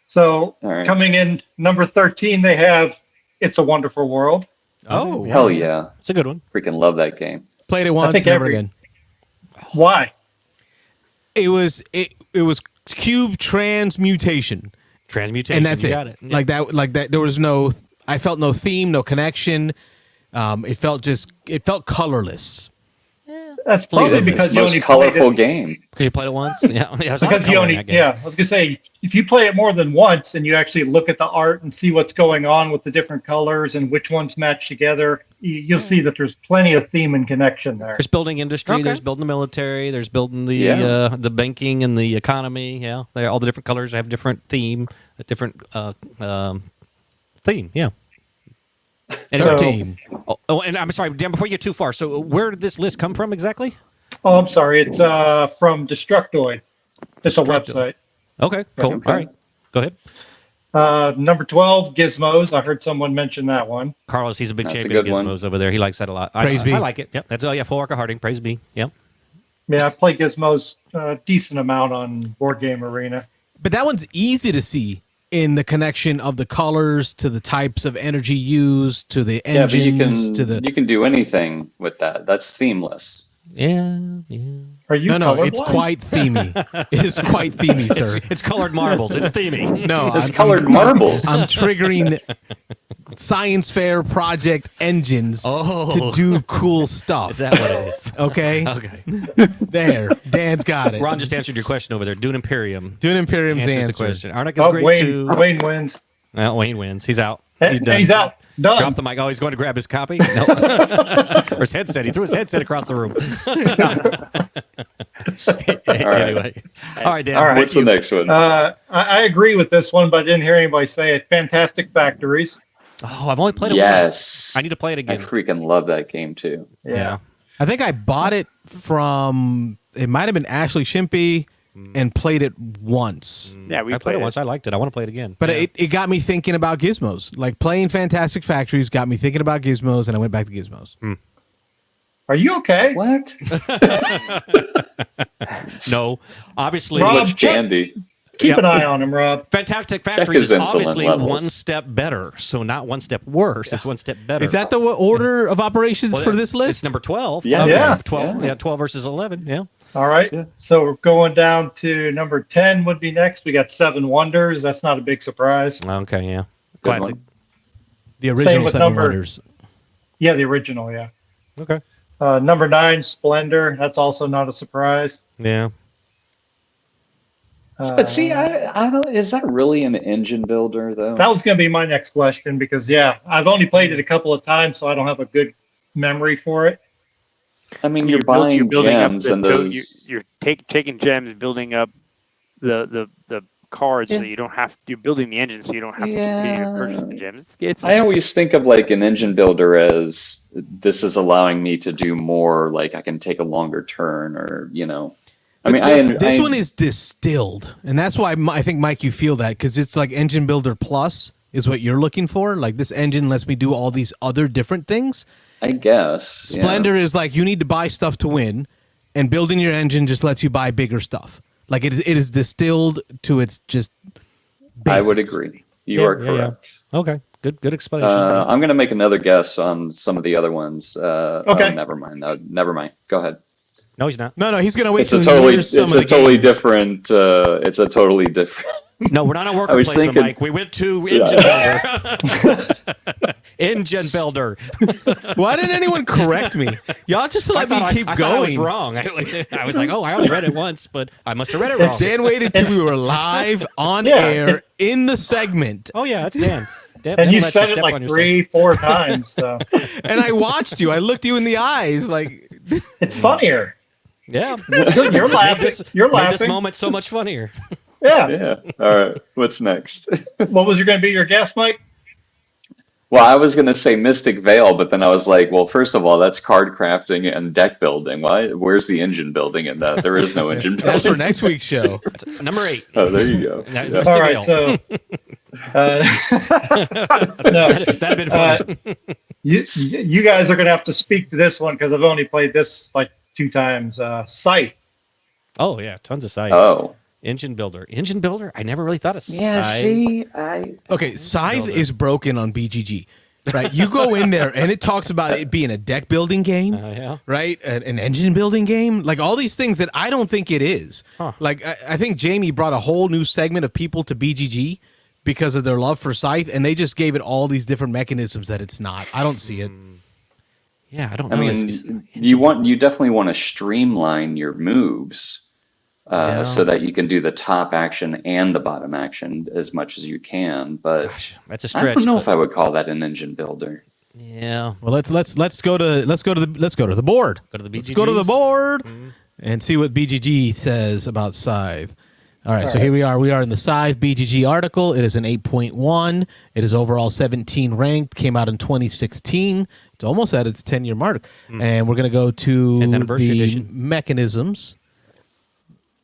So
All right.
coming in number 13, they have It's a Wonderful World.
Oh,
Hell yeah.
It's a good one.
Freaking love that game.
played it once,
think
never
every-
again.
Why?
It was cube transmutation,
Transmutation.
and that's
you
it.
Got it. Yeah.
Like that. There was no. I felt no theme, no connection. It felt colorless.
That's probably
It's
because
the
you
most
only played
colorful
it.
game.
Because you played it once. Yeah. Yeah, it was a lot of
Because you
color in
only,
that game.
yeah, I was gonna say, if you play it more than once and you actually look at the art and see what's going on with the different colors and which ones match together, you'll see that there's plenty of theme and connection there.
There's building industry.
Okay.
There's building the military. There's building the
Yeah.
the banking and the economy. Yeah, they're all the different colors have different theme, a different theme. Yeah.
So-
Team.
Oh, and I'm sorry, Dan. Before you get too far, so where did this list come from exactly?
Oh, I'm sorry, it's from Destructoid. It's a
Destructoid.
website.
Okay, cool.
Okay.
All right, go ahead,
Number 12, Gizmos. I heard someone mention that one.
Carlos. He's a big
That's a
champion of
good one.
Gizmos over there. He likes that a lot.
Praise be.
I like it. Yep. That's Phil Walker Harding. Praise be. Yep.
Yeah, I play Gizmos a decent amount on Board Game Arena.
But that one's easy to see in the connection of the colors to the types of energy used to the
Yeah, but
engines to the.
you can do anything with that. That's themeless.
Yeah. Yeah.
Are you
No, it's
colorblind?
quite themey. It is quite themey, sir.
It's colored marbles. It's themey.
No,
It's colored marbles.
I'm triggering science fair project engines
Oh.
to do cool stuff.
Is that what it is?
Okay,
Okay.
there. Dan's got it.
Ron just answered your question over there. Dune Imperium
Doing Imperium's
answers
answer.
the question. Arnica is
Oh,
great
Wayne,
too.
Wayne wins.
Well, Wayne wins. He's out.
Hey,
He's done.
He's out. Done.
Drop the mic. Oh, he's going to grab his copy. No. Or his headset. He threw his headset across the room. Anyway, all right, Dan.
All right.
What's the next one?
I agree with this one, but I didn't hear anybody say it. Fantastic Factories.
Oh, I've only played it
Yes.
once. I need to play it
I
again.
freaking love that game too.
Yeah.
I think I bought it from. It might have been Ashley Shimpey, and played it once.
Yeah, we
I played
played
it
it.
once. I liked it. I want to play it again.
But
Yeah.
it got me thinking about gizmos. Like playing Fantastic Factories got me thinking about gizmos, and I went back to gizmos.
Are you okay?
What?
No, obviously,
Rob,
Much candy.
Keep
Yeah.
an eye on him, Rob.
Fantastic
Check
Factories
his
is
insulin
obviously
levels.
one step better. So not one step worse. It's one step better.
Is that the order of operations
Well,
for this
It's
list?
number 12.
Yeah.
Yeah.
12.
Yeah.
Yeah, 12 versus 11. Yeah.
All right. So we're going down to number 10 would be next. We got Seven Wonders. That's not a big surprise.
Okay. Yeah.
Good
Classic.
one.
The original
with
Seven
number-
Wonders.
Yeah, the original, yeah.
Okay.
Number 9, Splendor. That's also not a surprise.
Yeah.
But see, I don't. Is that really an engine builder though?
That was going to be my next question because, yeah, I've only played it a couple of times, so I don't have a good memory for it.
I mean, you're buying gems and those.
You're taking gems, building up the cards, so
Yeah.
you don't have. You're building the engine, so you don't have to continue to purchase the gems. It's
I always think of like an engine builder as this is allowing me to do more. Like I can take a longer turn, or I mean,
This one is distilled, and that's why I think, Mike, you feel that because it's like Engine Builder Plus is what you're looking for. Like this engine lets me do all these other different things.
I guess yeah.
Splendor is like you need to buy stuff to win, and building your engine just lets you buy bigger stuff. Like it is distilled to its just.
I would
basics.
agree. You are correct.
Okay. Good explanation.
I'm going to make another guess on some of the other ones.
Okay.
Oh, never mind. Never mind. Go ahead.
No, he's not.
No, he's gonna wait
It's
till
a
he
totally,
hears some
it's
of
a
the
totally
games.
different. It's a totally different.
No, we're not a worker
I was
placement,
thinking-
Mike. We went to Engine Builder. Engine Builder.
Why didn't anyone correct me? Y'all just let me keep
I
going.
thought I was wrong. I was like, oh, I only read it once, but I must have read it wrong.
Dan waited till we were live on
Yeah.
air in the segment,
Oh, yeah, that's Dan. Dan
And you
let
said it
step
like
on yourself.
3-4 times. So
and I watched you. I looked you in the eyes, like
it's funnier.
Yeah.
You're laughing. You're
Made this
laughing.
moment so much funnier.
Yeah.
Yeah. All right. What's next?
What was going to be your guess, Mike?
Well, I was going to say Mystic Veil, but then I was like, well, first of all, that's card crafting and deck building. Why? Where's the engine building in that? There is no engine
that's for
building.
next week's show.
That's number 8.
Oh, there you go.
That is
Yeah.
Mr.
All right.
Veil.
So, no,
That'd have been fun.
you guys are going to have to speak to this one because I've only played this like 2 times. Scythe.
Oh, yeah. Tons of Scythe.
Oh.
Engine Builder. Engine Builder? I never really thought of
Yeah,
Scythe.
see, I
Okay, Scythe is broken on BGG, right? You go in there and it talks about it being a deck building game,
Yeah.
right? An engine building game, like all these things that I don't think it is.
Huh.
Like I think Jamie brought a whole new segment of people to BGG because of their love for Scythe, and they just gave it all these different mechanisms that it's not. I don't see it.
Yeah, I don't know.
I mean, you definitely want to streamline your moves
Yeah.
so that you can do the top action and the bottom action as much as you can. But
Gosh, that's a
I
stretch.
don't know
but-
if I would call that an engine builder.
Yeah.
Well, let's go to the board.
Go to the
Let's go to the
BGGs.
board and see what BGG says about Scythe. All right, so here we are. We are in the Scythe BGG article. It is an 8.1. It is overall 17 ranked. Came out in 2016. It's almost at its 10-year mark. And we're going to go to
10th anniversary
the
edition.
mechanisms.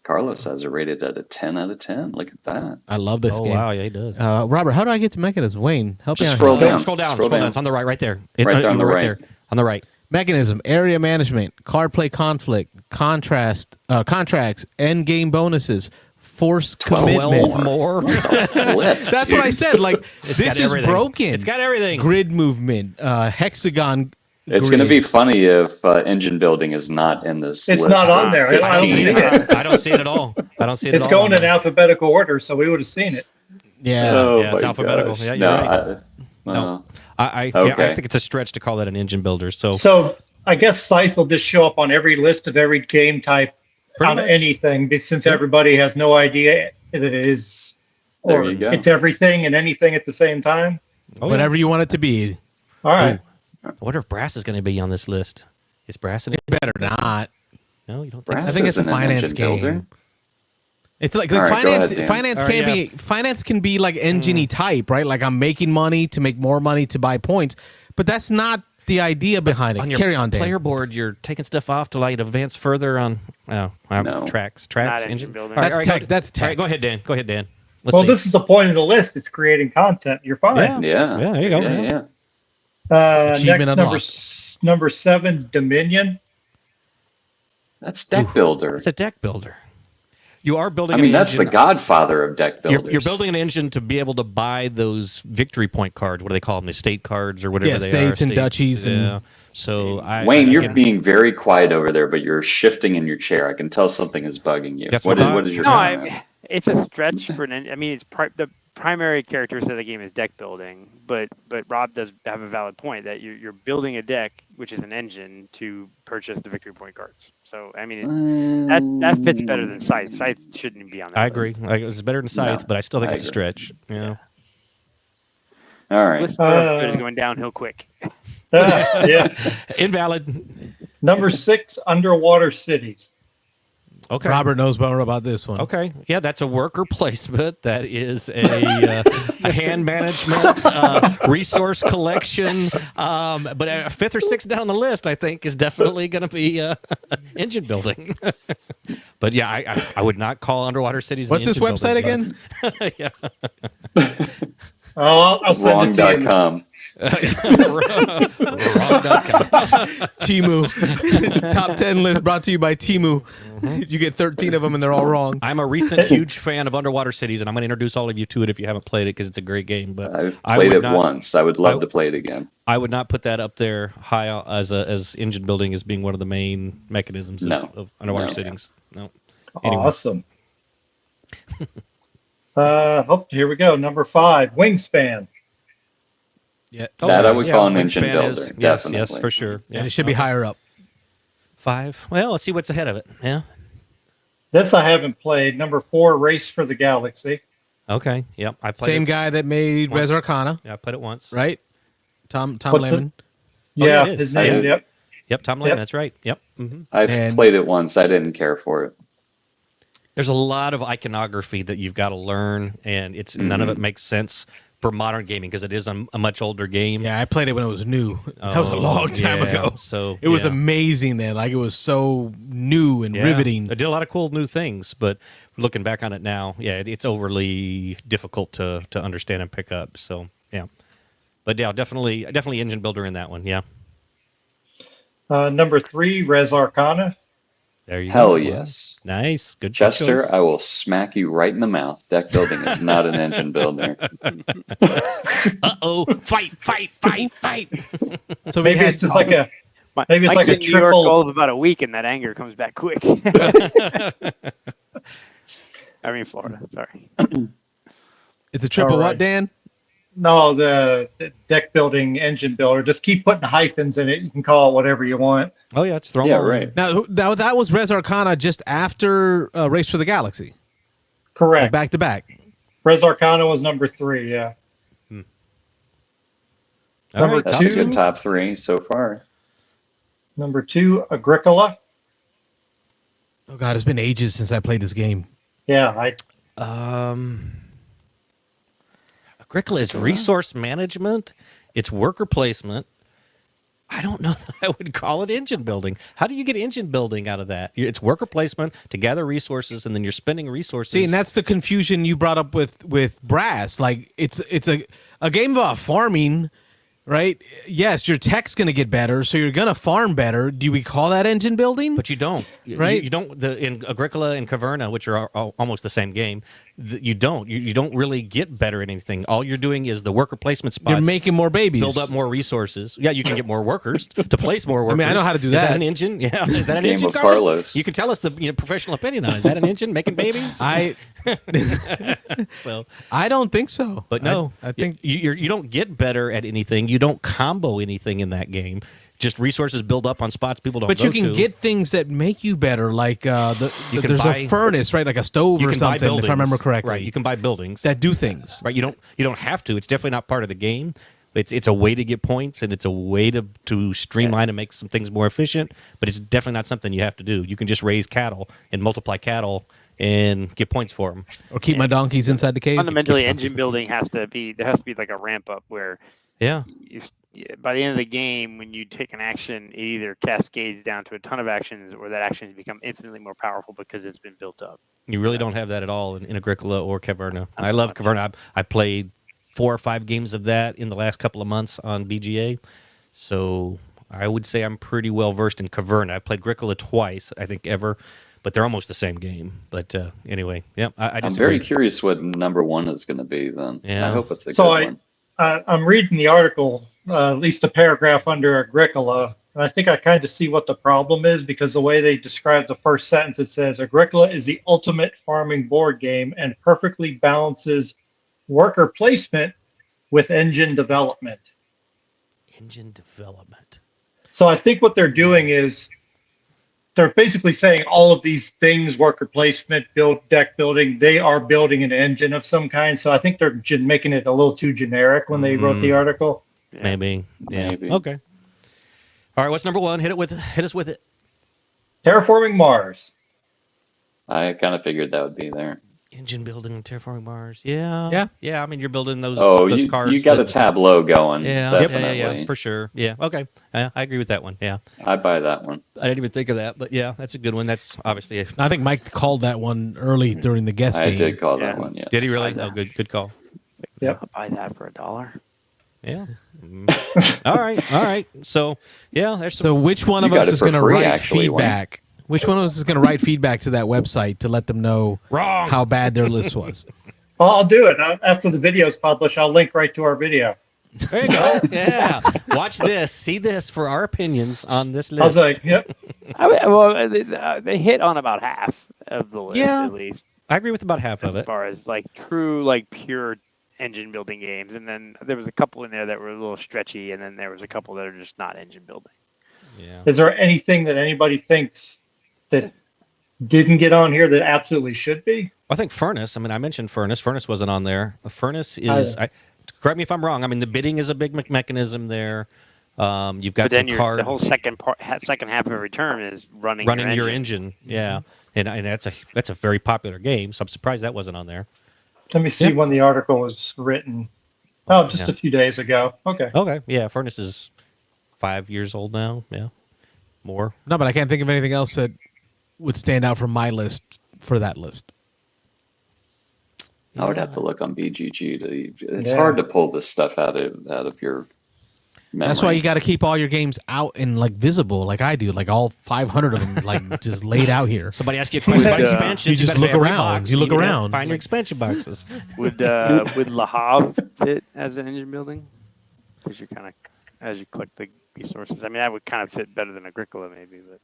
Carlos has it rated at a 10 out of 10. Look at that.
I love this
Oh,
game.
wow. Yeah, he does.
Robert, how do I get to mechanism? Wayne, help me
Just
out.
scroll
here.
down.
Scroll down.
Scroll
Scroll down.
down.
It's on the right there.
Right there on the right.
there. On the right.
Mechanism, area management, card play conflict, contracts, end game bonuses, force
12
commitment.
more.
Flip,
That's what I
dude.
said. Like, this
got
is
everything.
broken.
It's got everything.
Grid movement, hexagon.
It's
grid.
going to be funny if engine building is not in this
It's
list.
not on there. I don't
15.
see it.
I don't see it at all. I don't see it
It's
at all.
going in alphabetical order, so we would have seen it.
Yeah.
Oh,
Yeah, it's
my
alphabetical.
gosh.
Yeah, you're
no,
right.
well,
I
Okay.
think it's a stretch to call that an engine builder. So
So I guess Scythe will just show up on every list of every game type
Pretty
on
much.
anything, since everybody has no idea that it is,
There
or
you go.
it's everything and anything at the same time.
Oh, yeah.
Whatever you want it to be.
All right.
I wonder if Brass is going to be on this list. Is Brass an
Better not.
No, you don't think
Brass
I think it's a
isn't an
finance
engine
game.
builder.
It's like
All right, go
finance.
ahead, Dan.
Finance
All right,
can
yeah.
be finance can be like engine-y type, right? Like I'm making money to make more money to buy points, but that's not the idea behind it.
on your
Carry on, Dan.
player board, you're taking stuff off to allow you to advance further on
No.
tracks,
Not engine building.
That's
go
tech.
ahead.
That's
All right,
tech.
go ahead, Dan. Go ahead, Dan. Let's
Well,
see.
this is the point of the list. It's creating content. You're fine.
Yeah.
Yeah.
Yeah, there you go.
Yeah,
Yeah.
yeah.
Achievement
Next, number 7, Dominion.
That's deck builder.
It's a deck builder. You are building.
I mean,
an
that's the
engine.
godfather of deck builders.
You're building an engine to be able to buy those victory point cards. What do they call them? The state cards or whatever
Yeah,
they
states
are.
and duchies and-
Yeah. So
Wayne, you're
again,
being very quiet over there, but you're shifting in your chair. I can tell something is bugging you.
Got some
What is
thoughts?
your
No,
comment?
it's a stretch for an. I mean, the primary characteristic of the game is deck building, but Rob does have a valid point that you're building a deck, which is an engine, to purchase the victory point cards. So I mean, that fits better than Scythe. Scythe shouldn't even be on that.
I
list.
agree. Like, it's better than Scythe,
No,
but I still think
I
it's a
agree.
stretch. Yeah.
All right.
List of good is going downhill quick.
Yeah.
Invalid.
Number 6, Underwater Cities.
Okay.
Robert knows more about this one.
Okay. Yeah, that's a worker placement. That is a hand management, resource collection. But a 5th or 6th down the list, I think, is definitely going to be engine building. But yeah, I would not call Underwater Cities.
What's
an
this
engine
website
building,
again?
but- yeah.
I'll send it to you.
Wrong.com.
Wrong.com.
Timu. Top 10 list brought to you by Timu. You get 13 of them and they're all wrong.
I'm a recent huge fan of Underwater Cities, and I'm going to introduce all of you to it if you haven't played it because it's a great game. But
I've
I
played
would
it
not-
once. I would love to play it again.
I would not put that up there high as engine building as being one of the main mechanisms of Underwater Cities. No. Anyway.
Awesome. Here we go. Number 5, Wingspan.
Yeah.
That I would call an
Wingspan
engine builder.
is-
Definitely.
Yes, for sure. Yeah.
And it should be higher up.
5. Well, let's see what's ahead of it. Yeah.
This I haven't played. Number 4, Race for the Galaxy.
Okay. Yep. I played
Same
it.
guy that made
once.
Resarcana,
Yeah, I played it once.
right? Tom
What's
Lemon.
Yeah,
it is.
his name.
Yeah.
Yep.
Yep. Tom Lane.
Yep.
That's right. Yep. Hmm.
I've
And-
played it once. I didn't care for it.
There's a lot of iconography that you've got to learn, and it's none of it makes sense for modern gaming because it is a much older game.
Yeah, I played it when it was new. That was a long time
yeah.
ago.
So
It was
yeah.
amazing then. Like, it was so new and
Yeah.
riveting.
It did a lot of cool new things, but looking back on it now, yeah, it's overly difficult to understand and pick up. So yeah, but yeah, definitely engine builder in that one. Yeah,
Number 3, Resarcana.
there you go.
Hell yes.
Nice, good
Chester,
choice.
I will smack you right in the mouth. Deck building is not an engine builder.
Uh-oh, fight!
So we
Maybe
had
it's just like a Maybe it's
Mike's
like a
in New York
triple-
all of about a week, and that anger comes back quick. I mean, Florida. Sorry.
it's a triple
All right.
what, Dan?
no the deck building engine builder. Just keep putting hyphens in it. You can call it whatever you want.
Oh yeah, it's thrown.
Yeah,
on.
right.
Now that was Resarcana just after Race for the Galaxy,
Correct.
back to back.
Resarcana was number 3. Yeah.
All
Number
right,
That's
top
a good
two.
top 3 so far.
Number 2, Agricola.
Oh God, it's been ages since I played this game.
Yeah,
Agricola is resource management. It's worker placement. I don't know that I would call it engine building. How do you get engine building out of that? It's worker placement to gather resources, and then you're spending resources.
See, and that's the confusion you brought up with Brass. Like, it's a game about farming, right? Yes, your tech's going to get better, so you're going to farm better. Do we call that engine building?
But you don't,
Right?
You don't. In Agricola and Caverna, which are almost the same game, you don't. You don't really get better at anything. All you're doing is the worker placement spots.
You're making more babies.
build up more resources. Yeah, you can get more workers to place more workers.
I mean, I know how to do
Is
that.
that an engine? Yeah, is that an
Game
engine?
of
Carlos?
Carlos.
You can tell us the professional opinion on it. Is that an engine making babies? So,
I don't think so.
but no,
I think
you don't get better at anything. You don't combo anything in that game. Just resources build up on spots people don't.
But
go
you can
to.
get things that make you better, like
You can
there's
buy-
a furnace, right? Like a stove
You
or
can buy
something,
buildings,
if I remember correctly.
Right, you can buy buildings
that do things.
Right, you don't have to. It's definitely not part of the game. It's a way to get points, and it's a way to streamline and make some things more efficient. But it's definitely not something you have to do. You can just raise cattle and multiply cattle and get points for them.
Or keep my donkeys inside the cave.
Fundamentally,
Keep my donkeys
engine building has to be like a ramp up where
Yeah,
by the end of the game, when you take an action, it either cascades down to a ton of actions, or that action has become infinitely more powerful because it's been built up.
you really don't have that at all in Agricola or Caverna. I love Caverna. I played 4 or 5 games of that in the last couple of months on BGA. So I would say I'm pretty well versed in Caverna. I've played Agricola twice, I think, ever, but they're almost the same game. But anyway, yeah, I
I'm
disagree.
very curious what number 1 is going to be then.
Yeah.
I hope it's a
So
good one.
I'm reading the article, at least a paragraph under Agricola, and I think I kind of see what the problem is, because the way they describe the first sentence, it says Agricola is the ultimate farming board game and perfectly balances worker placement with engine development.
Engine development.
So I think what they're doing is they're basically saying all of these things, worker placement, deck building, they are building an engine of some kind. So I think they're making it a little too generic when they wrote the article.
Yeah.
Maybe. Yeah.
Maybe.
Okay. All right, what's number 1? Hit us with it.
Terraforming Mars.
I kind of figured that would be there.
Engine building and terraforming Mars. Yeah.
Yeah.
Yeah, I mean, you're building those,
Oh,
those
you
cards.
got a
that-
tableau going.
Yeah,
Definitely.
yeah, for sure. Yeah, okay. I agree with that one. Yeah.
I buy that one.
I didn't even think of that, but yeah, that's a good one. That's obviously
I think Mike called that one early during the guest
I
game.
did call
Yeah.
that one, yes.
Did he really? Oh, good call.
Yep.
I'll buy that for $1.
Yeah. All right. So yeah, there's some.
So which one
You
of
got
us
it
is
for
going to
free,
write
actually, Wayne.
feedback? Which one of us is going to write feedback to that website to let them know
Wrong.
how bad their list was?
Well, I'll do it. After the video's published, I'll link right to our video.
There you go. Yeah. Watch this. See this for our opinions on this
I was
list.
like, yep.
They hit on about half of the list,
Yeah.
at least,
I agree with about half of
as
it.
far as like true, like pure engine building games. And then there was a couple in there that were a little stretchy, and then there was a couple that are just not engine building.
Yeah.
Is there anything that anybody thinks that didn't get on here that absolutely should be?
I think Furnace. I mean, I mentioned Furnace. Furnace wasn't on there. Furnace is. Correct me if I'm wrong. I mean, the bidding is a big mechanism there. You've got
But then
some card
the whole second half of every turn is running
your engine. Yeah, and that's a very popular game. So I'm surprised that wasn't on there.
Let me see when the article was written. Oh, just a few days ago. Okay.
Okay, yeah, Furnace is 5 years old now. Yeah, more.
No, but I can't think of anything else that would stand out from my list for that list.
I would have to look on BGG. It's
Yeah.
hard to pull this stuff out of your memory.
That's why you got to keep all your games out and like visible, like I do, like all 500 of them, like just laid out here.
Somebody asks you a question about expansions.
You just
better
look
have every
around.
box.
You look
gotta
around.
Find your expansion boxes.
Would Le Havre fit as an engine building? Because you kind of, as you click the resources, I mean, that would kind of fit better than Agricola, maybe. But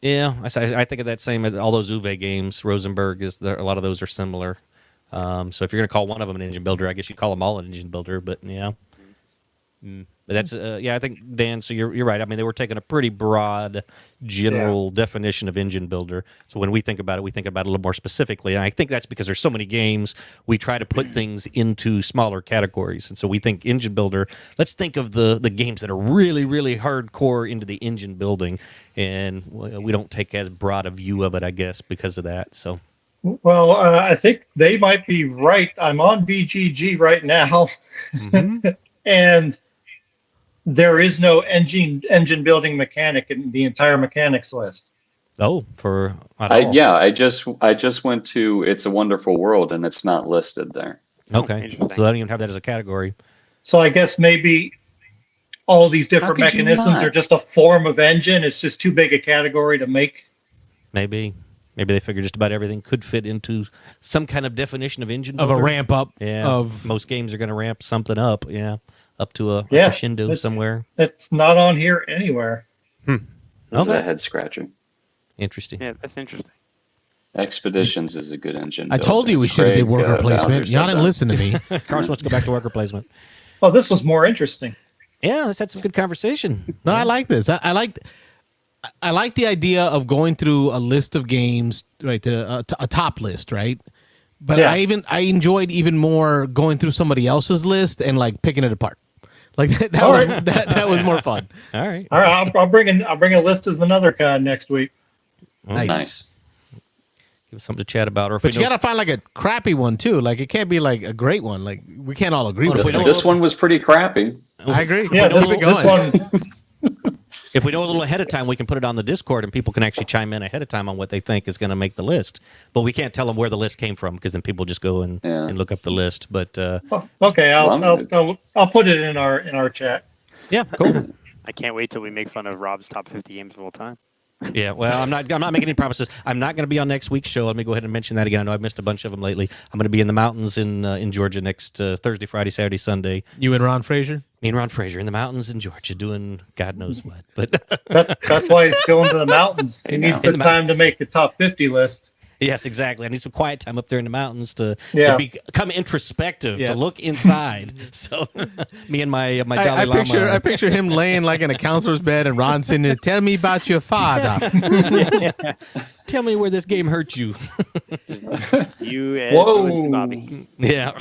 Yeah, I think of that same as all those Uwe games. Rosenberg is there. A lot of those are similar. So if you're going to call one of them an engine builder, I guess you call them all an engine builder. But yeah, but that's I think Dan. So you're right. I mean, they were taking a pretty broad, general definition of engine builder. So when we think about it, we think about it a little more specifically. And I think that's because there's so many games. We try to put things into smaller categories, and so we think engine builder. Let's think of the games that are really, really hardcore into the engine building, and we don't take as broad a view of it, I guess, because of that. So.
Well, I think they might be right. I'm on BGG right now, and there is no engine building mechanic in the entire mechanics list.
Oh, for at all.
I just went to It's a Wonderful World and it's not listed there.
Okay,
Interesting.
so they don't even have that as a category.
So I guess maybe all these different
How could you
mechanisms
not?
are just a form of engine. It's just too big a category to make.
Maybe they figure just about everything could fit into some kind of definition of engine
Of a
builder.
ramp up
Yeah,
of
most games are going to ramp something up. Yeah, up to a
Yeah,
crescendo
it's-
somewhere.
It's not on here anywhere.
This is
Okay.
a head scratcher.
Interesting.
yeah, that's interesting.
Expeditions is a good engine.
I told
builder.
you we should have did
Craig,
worker
Bowser
placement.
said
Y'all didn't
that.
listen to me.
Carson wants to go back to worker placement.
Oh, this was more interesting.
Yeah, let's had some good conversation.
No, I like this. I like the idea of going through a list of games, right? A top list, right? But
Yeah.
I enjoyed even more going through somebody else's list and like picking it apart. Like that
All
was,
right.
that was more fun.
All right.
All right, I'll bring a list of another kind next week.
Nice.
Give us something to chat about. Or if
But
we
you
know-
gotta find like a crappy one too. Like it can't be like a great one. Like we can't all agree with
if we
it.
don't-
This one was pretty crappy.
I agree.
Yeah,
Keep it
this
going.
one.
If we know a little ahead of time, we can put it on the Discord, and people can actually chime in ahead of time on what they think is going to make the list. But we can't tell them where the list came from because then people just go and look up the list. But
Oh, okay, I'll put it in our chat.
yeah, cool.
I can't wait till we make fun of Rob's top 50 games of all time.
Yeah, well, I'm not making any promises. I'm not going to be on next week's show. Let me go ahead and mention that again. I know I've missed a bunch of them lately. I'm going to be in the mountains in Georgia next Thursday, Friday, Saturday, Sunday.
You and Ron Fraser?
Me and Ron Fraser in the mountains in Georgia doing God knows what. But
That's why he's going to the mountains. He needs
In
the
the
time
mountains.
to make the top 50 list.
yes, exactly. I need some quiet time up there in the mountains to
Yeah.
become introspective,
Yeah.
to look inside. So me and my Dalai
I
Lama.
picture him laying like in a counselor's bed and Ron sitting there, tell me about your father.
Tell me where this game hurt you.
You and
Whoa.
Louis and Bobby.
Yeah.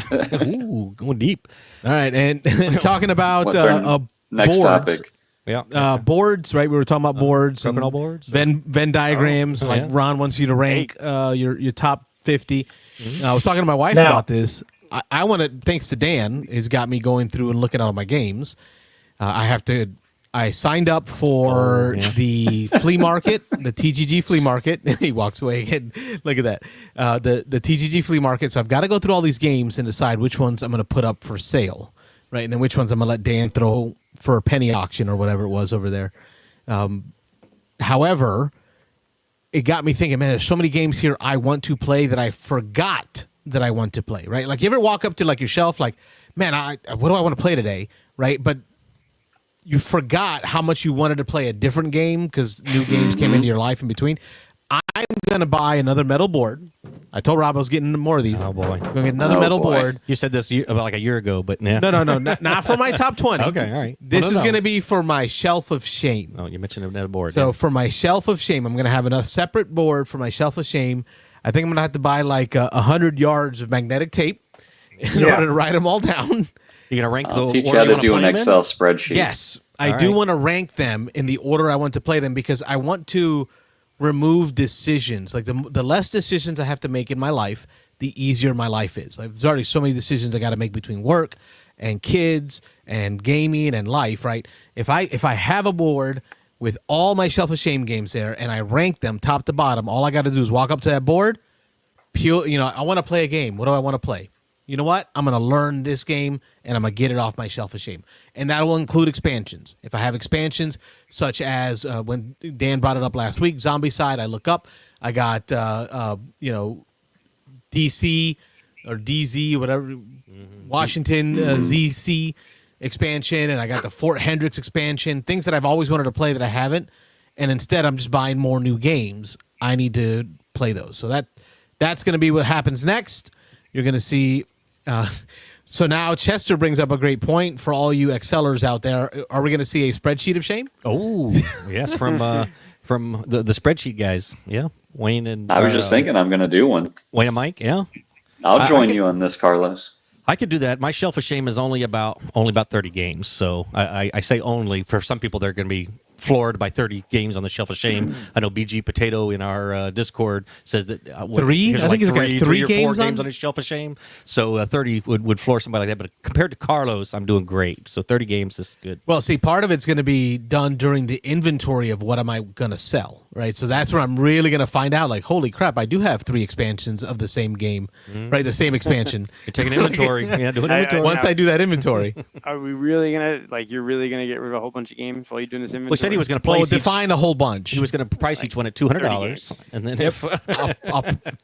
Ooh, going deep.
All right, and talking about
What's our next
boards,
topic?
Yeah.
boards, right? We were talking about boards, and
crocodile boards?
Venn diagrams.
Oh,
like
yeah.
Ron wants you to rank your top 50. I was talking to my wife
Now-
about this. I want to, thanks to Dan, has got me going through and looking at all my games. I signed up for the flea market, the TGG flea market. He walks away again. Look at that. The TGG flea market. So I've got to go through all these games and decide which ones I'm going to put up for sale. right? And then which ones I'm gonna let Dan throw for a penny auction or whatever it was over there. However, it got me thinking, man, there's so many games here I want to play that I forgot that I want to play, right? Like, you ever walk up to like your shelf, like, man, what do I want to play today, right? But you forgot how much you wanted to play a different game because new games came into your life in between. I'm going to buy another metal board. I told Rob I was getting more of these.
Oh, boy.
I'm going to get another metal board.
You said this about like a year ago, but yeah.
No, not for my top 20.
Okay, all right.
This
Well,
is
no.
going to be for my shelf of shame.
Oh, you mentioned another board.
So
yeah.
for my shelf of shame, I'm going to have a separate board for my shelf of shame. I think I'm going to have to buy like 100 yards of magnetic tape in order to write them all down.
You're gonna rank
I'll
the
teach you
order
how to
wanna
do
put
an
them in?
Excel spreadsheet.
Yes, I
All
do
right.
want to rank them in the order I want to play them because I want to remove decisions. Like the less decisions I have to make in my life, the easier my life is. Like, there's already so many decisions I got to make between work and kids and gaming and life, right? If I have a board with all my shelf of shame games there and I rank them top to bottom, all I got to do is walk up to that board, I want to play a game. What do I want to play? You know what? I'm going to learn this game, and I'm going to get it off my shelf of shame. And that will include expansions. If I have expansions, such as when Dan brought it up last week, Zombicide, I look up. I got, DC or DZ, whatever, Washington ZC expansion, and I got the Fort Hendricks expansion, things that I've always wanted to play that I haven't. And instead, I'm just buying more new games. I need to play those. So that's going to be what happens next. You're going to see... so now Chester brings up a great point for all you Excelers out there. Are we going to see a spreadsheet of shame?
Oh, yes, from the spreadsheet guys. Yeah, Wayne and
I was just thinking I'm going to do one.
Wayne and Mike. Yeah,
I'll
I
join
could-
you on this, Carlos.
I could do that. My shelf of shame is only about 30 games. So I say only. For some people, they're going to be floored by 30 games on the shelf of shame. I know BG Potato in our Discord says that
Three?
here's
I think he's got three
or four
games
games
on-
on his shelf of shame. So 30 would floor somebody like that. But compared to Carlos, I'm doing great. So 30 games is good.
Well, see, part of it's going to be done during the inventory of what am I going to sell, right? So that's where I'm really going to find out, like, holy crap, I do have 3 expansions of the same game, right? The same expansion.
You're taking inventory. Yeah, do an inventory.
Once I do that inventory.
Are we really gonna you're really gonna get rid of a whole bunch of games while you're doing this inventory?
Well, he said he was going to
Well,
place each,
define a whole bunch.
he was going to price each one at $200, and then if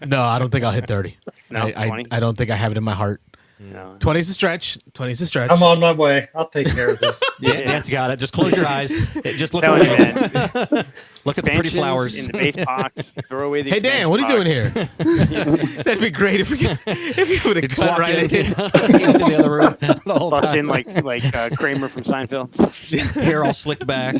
No, I don't think I'll hit 30.
No,
I
20?
don't think I have it in my heart.
No.
20 is a stretch. 20 is a stretch.
I'm on my way. I'll take care of this.
Dan's got it. Just close your eyes. Just look
Telling you,
away.
man.
Look at the pretty
Expansions
flowers.
in the base box. Throw away the.
Hey, Dan, what are you doing here? That'd be great if you would have
Just
cut
walk
right
in.
in.
He's in the other room the whole
Bust
time.
in like Kramer from Seinfeld.
Hair all slicked back.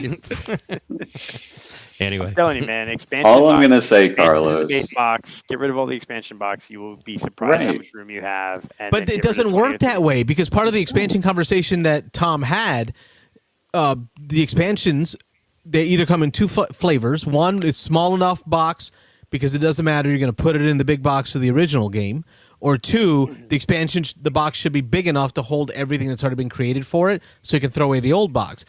Anyway,
I'm telling you, man. Expansion.
All I'm
box,
gonna say,
expansions in the
Carlos.
Base box. Get rid of all the expansion box. You will be surprised how
Right.
much room you have. And
But
then
it
get rid of
doesn't
20
work
or
that
30.
way because part of the expansion conversation that Tom had, the expansions, they either come in 2 flavors. One is small enough box because it doesn't matter. You're going to put it in the big box of the original game. Or 2, the expansion, the box should be big enough to hold everything that's already been created for it so you can throw away the old box.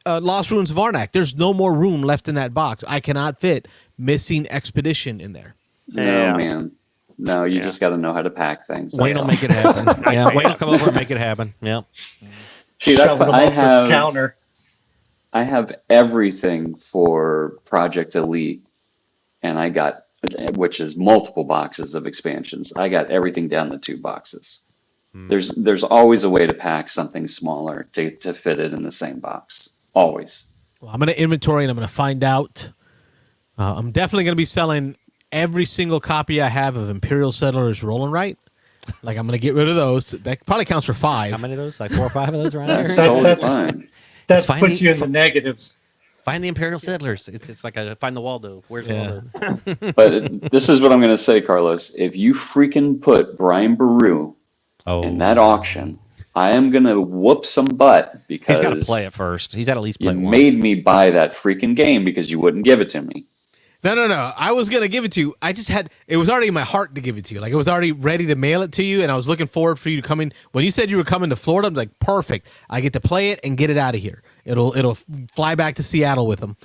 Lost Ruins of Arnak, there's no more room left in that box. I cannot fit Missing Expedition in there.
No,
Yeah.
man. No, you just got to know how to pack things.
Wayne
that's
will
all.
make it happen. Yeah, Wayne will come over and make it happen. Yeah.
Dude,
Shoving them
I
off the
have
counter.
I have everything for Project Elite, and I got, which is multiple boxes of expansions. I got everything down to 2 boxes. There's always a way to pack something smaller to fit it in the same box. Always.
Well, I'm going to inventory and I'm going to find out. I'm definitely going to be selling every single copy I have of Imperial Settlers Roll and Write. Like, I'm going to get rid of those. That probably counts for 5.
How many of those? Like 4 or 5 of those around
That's
here?
totally
that's-
fine.
That
fine.
puts you in the negatives.
Find the Imperial Settlers. It's like a find the Waldo. Where's
Yeah.
Waldo?
But this is what I'm going to say, Carlos. If you freaking put Brian Baru
Oh,
in that auction, I am going to whoop some butt because
he's got to play it first. He's got to at least
you
play it
made
once.
me buy that freaking game because you wouldn't give it to me.
No. I was going to give it to you. I just had, it was already in my heart to give it to you. Like, it was already ready to mail it to you, and I was looking forward for you to come in. When you said you were coming to Florida, I was like, perfect. I get to play it and get it out of here. It'll fly back to Seattle with them.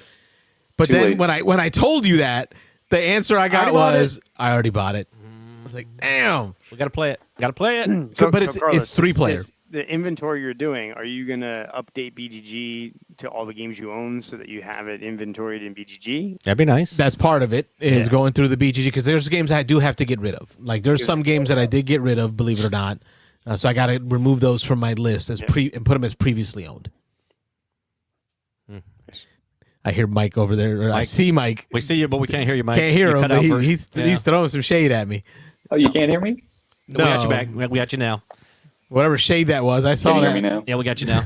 But
Too
then
late.
when I told you that, the answer I got
already bought
was, I already bought it. I was like, damn.
We got to play it. Got to play it.
But it's
Carlos,
3-player.
the inventory you're doing, are you gonna update BGG to all the games you own so that you have it inventoried in BGG?
That'd be nice.
That's part of it, is
Yeah.
going through the BGG, because there's games I do have to get rid of. Like there's some games that I did get rid of, believe it or not. So I got to remove those from my list as and put them as previously owned. I hear Mike over there. Or I see Mike.
We see you, but we can't hear you, Mike.
Can't hear
You
him.
cut
But
out for-
he's throwing some shade at me.
Oh, you can't hear me?
We got you
No.
back. We got you now.
Whatever shade that was, I saw
Can you
that.
hear me now?
Yeah, we got you now.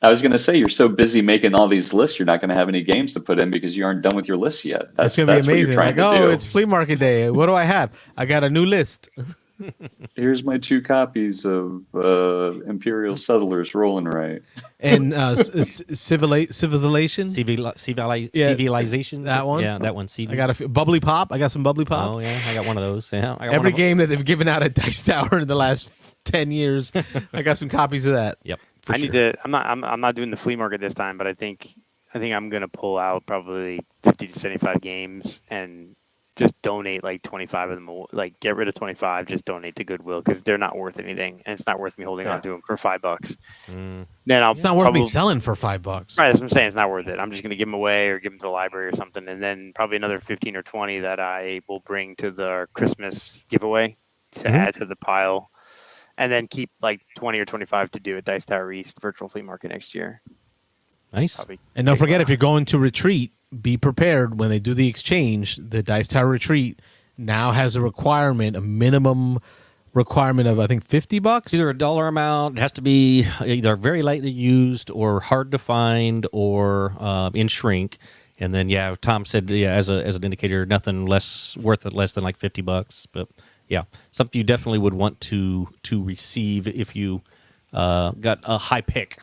I was going to say, you're so busy making all these lists, you're not going to have any games to put in because you aren't done with your lists yet.
That's gonna
that's
be
what you're
amazing.
trying
Like,
to
oh,
do.
it's flea market day. What do I have? I got a new list.
Here's my 2 copies of Imperial Settlers rolling right.
And civilization.
Civilization.
That one?
Yeah, that one. CV.
I got bubbly pop. I got some bubbly pop.
Oh yeah, I got one of those. Yeah, I got
Every
one of-
game that they've given out at Dice Tower in the last 10 years, I got some copies of that.
Yep.
I need to. I'm not doing the flea market this time, but I think I'm gonna pull out probably 50 to 75 games and just donate like 25 of them. Like get rid of 25, just donate to Goodwill because they're not worth anything, and it's not worth me holding on to them for $5. Then I'll.
It's not worth me
probably-
selling for $5.
Right, that's what I'm saying. It's not worth it. I'm just gonna give them away or give them to the library or something, and then probably another 15 or 20 that I will bring to the Christmas giveaway to add to the pile, and then keep like 20 or 25 to do at Dice Tower East virtual flea market next year.
Nice.
Probably.
And don't forget, if you're going to retreat, be prepared when they do the exchange. The Dice Tower retreat now has a minimum requirement of, I think, $50.
Either a dollar amount. It has to be either very lightly used or hard to find or in shrink. And then, yeah, Tom said, yeah, as an indicator, nothing less worth it less than like $50. But yeah, something you definitely would want to receive if you got a high pick.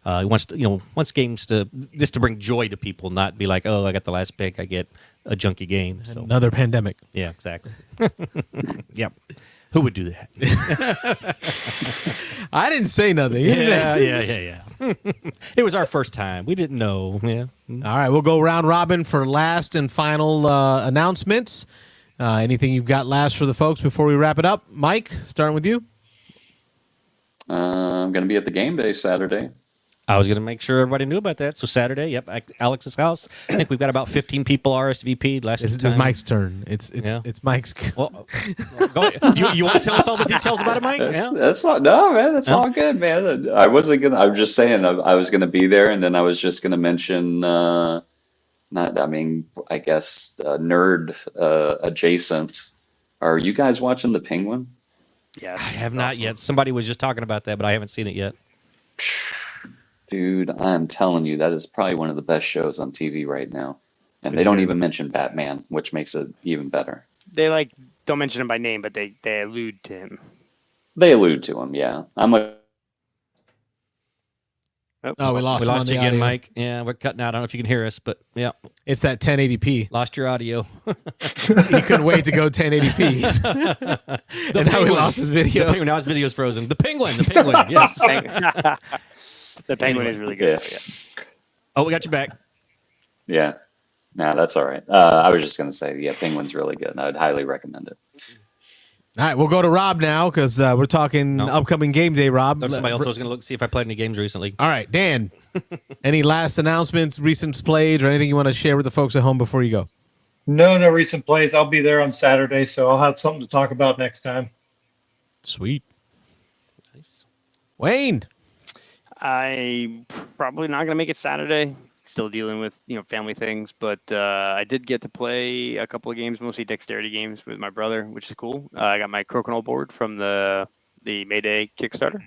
Wants games to bring joy to people, not be like, oh, I got the last pick, I get a junky game. So
Another pandemic.
yeah, exactly. Yep. Who would do that?
I didn't say nothing.
Yeah. It was our first time. We didn't know. Yeah.
All right, we'll go round robin for last and final announcements. Anything you've got last for the folks before we wrap it up? Mike, starting with you.
I'm going to be at the game day Saturday.
I was going to make sure everybody knew about that. So Saturday, yep, at Alex's house. I think we've got about 15 people RSVP'd last
It's
time.
Mike's turn. It's
Yeah.
Mike's.
Well, you want to tell us all the details about it, Mike?
That's all, no, man. That's all good, man. I wasn't gonna. I was just saying I was gonna be there, and then I was just gonna mention. I guess nerd adjacent. Are you guys watching The Penguin?
Yeah,
I have not yet. Somebody was just talking about that, but I haven't seen it yet.
Dude, I'm telling you, that is probably one of the best shows on TV right now. And they don't even mention Batman, which makes it even better.
They don't mention him by name, but they allude to him.
They allude to him, yeah. I'm a
Oh, we lost
We
him on
lost
the
you again,
audio.
Mike. Yeah, we're cutting out. I don't know if you can hear us, but yeah,
It's that 1080p.
lost your audio.
He couldn't wait to go 1080p. And now we lost his video.
Now his video's frozen. The penguin, yes.
The Penguin is really good.
Yeah.
Oh, we got you back.
yeah. No, that's all right. I was just gonna say, yeah, Penguin's really good. I'd highly recommend it.
All right, we'll go to Rob now because we're talking upcoming game day, Rob.
There's somebody else I was going to look see if I played any games recently.
All right, Dan. Any last announcements, recent plays, or anything you want to share with the folks at home before you go?
No recent plays. I'll be there on Saturday, so I'll have something to talk about next time.
Sweet. Nice. Wayne.
I'm probably not gonna make it Saturday. Still dealing with family things, but I did get to play a couple of games, mostly dexterity games, with my brother, which is cool. I got my crokinole board from the Mayday Kickstarter,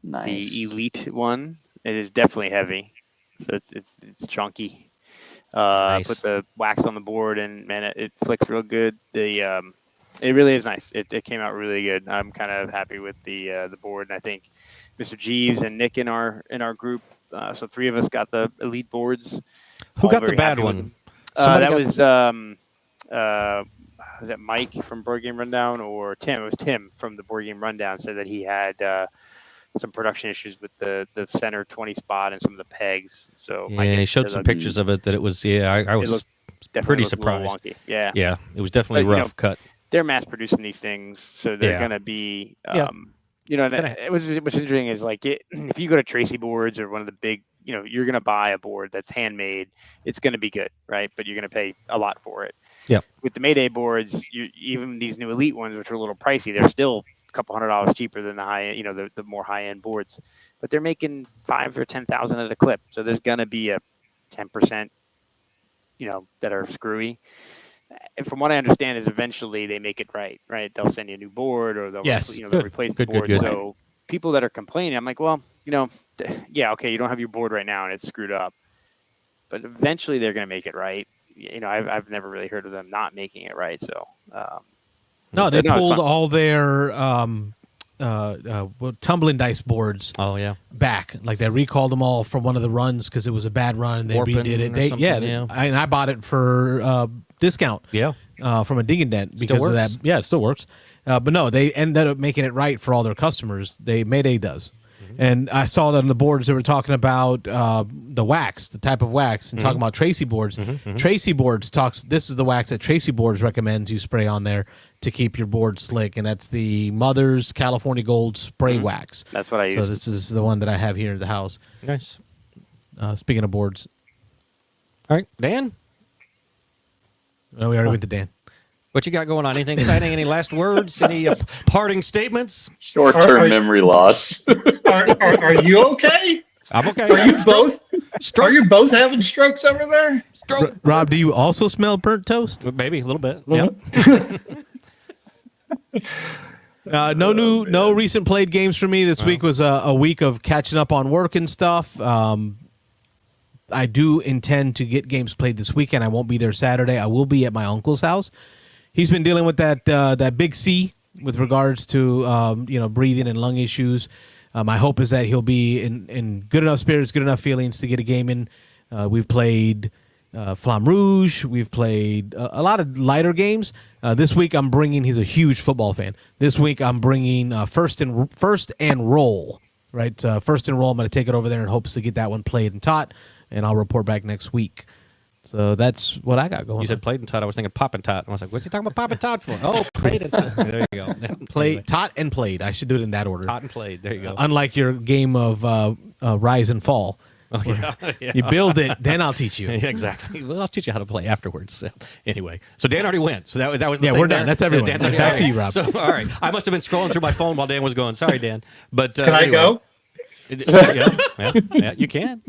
Nice.
the Elite one. It is definitely heavy, so it's chunky. Put the wax on the board, and man, it flicks real good. It really is nice. It came out really good. I'm kind of happy with the board, and I think Mr. Jeeves and Nick in our group. So 3 of us got the elite boards.
Who
All
got the
very
bad
happy with
one?
them. Was that Mike from Board Game Rundown or Tim? It was Tim from the Board Game Rundown said that he had some production issues with the center 20 spot and some of the pegs. So
Yeah, he showed some pictures of it that it was. Yeah, I was pretty surprised.
Wonky. Yeah,
Yeah, it was definitely
But,
rough cut.
they're mass producing these things, so they're
Yeah.
gonna be
Yeah.
You know, and what's interesting is like if you go to Tracy Boards or one of the big, you're going to buy a board that's handmade. It's going to be good, right? But you're going to pay a lot for it.
Yeah.
With the Mayday boards, even these new Elite ones, which are a little pricey, they're still a couple $100 cheaper than the high, the more high end boards. But they're making 5,000 or 10,000 at a clip, so there's going to be a 10%, that are screwy. And from what I understand, is eventually they make it right. They'll send you a new board, or they'll they'll replace the board. So people that are complaining, I'm like, well, yeah, okay, you don't have your board right now and it's screwed up, but eventually they're going to make it right. I've never really heard of them not making it right. So
no, they pulled all their tumbling dice boards.
Oh yeah,
back. Like they recalled them all from one of the runs because it was a bad run. And they redid it. I bought it for discount.
Yeah,
from a Ding and Dent because of that. Yeah, it still works. But no, they ended up making it right for all their customers. Mayday does. And I saw that on the boards they were talking about the wax, the type of wax, and talking about Tracy boards. Tracy boards this is the wax that Tracy boards recommends you spray on there to keep your board slick, and that's the Mother's California Gold spray wax.
That's what I use.
So this is the one that I have here in the house.
Nice.
Speaking of boards.
All right, Dan?
Oh, we already went to Dan.
What you got going on? Anything exciting? Any last words? Any parting statements?
Short-term memory loss.
Are you okay?
I'm okay.
Are you both? Are you both having strokes over there?
Stroke.
Rob, do you also smell burnt toast?
Maybe a little bit.
Yep. No recent played games for me. This week was a week of catching up on work and stuff. I do intend to get games played this weekend. I won't be there Saturday. I will be at my uncle's house. He's been dealing with that big C with regards to breathing and lung issues. My hope is that he'll be in good enough spirits, good enough feelings to get a game in. We've played Flamme Rouge. We've played a lot of lighter games. This week I'm bringing. He's a huge football fan. This week I'm bringing First and Roll. Right, First and Roll. I'm going to take it over there in hopes to get that one played and taught, and I'll report back next week. So that's what I got going.
You said played and taught. I was thinking pop and tot. I was like, what's he talking about pop and tot for? Oh, played and tot. There you go.
Taught and played. I should do it in that order.
Taught and played. There you go.
Unlike your game of Rise and Fall.
Oh, yeah.
You build it, then I'll teach you.
Yeah, exactly. Well, I'll teach you how to play afterwards. So, anyway, so Dan already went. So that was the thing
we're done.
there.
That's everyone.
So
Back to you, Rob.
So all right, I must have been scrolling through my phone while Dan was going. Sorry, Dan. But
Can I go?
Yeah, you can.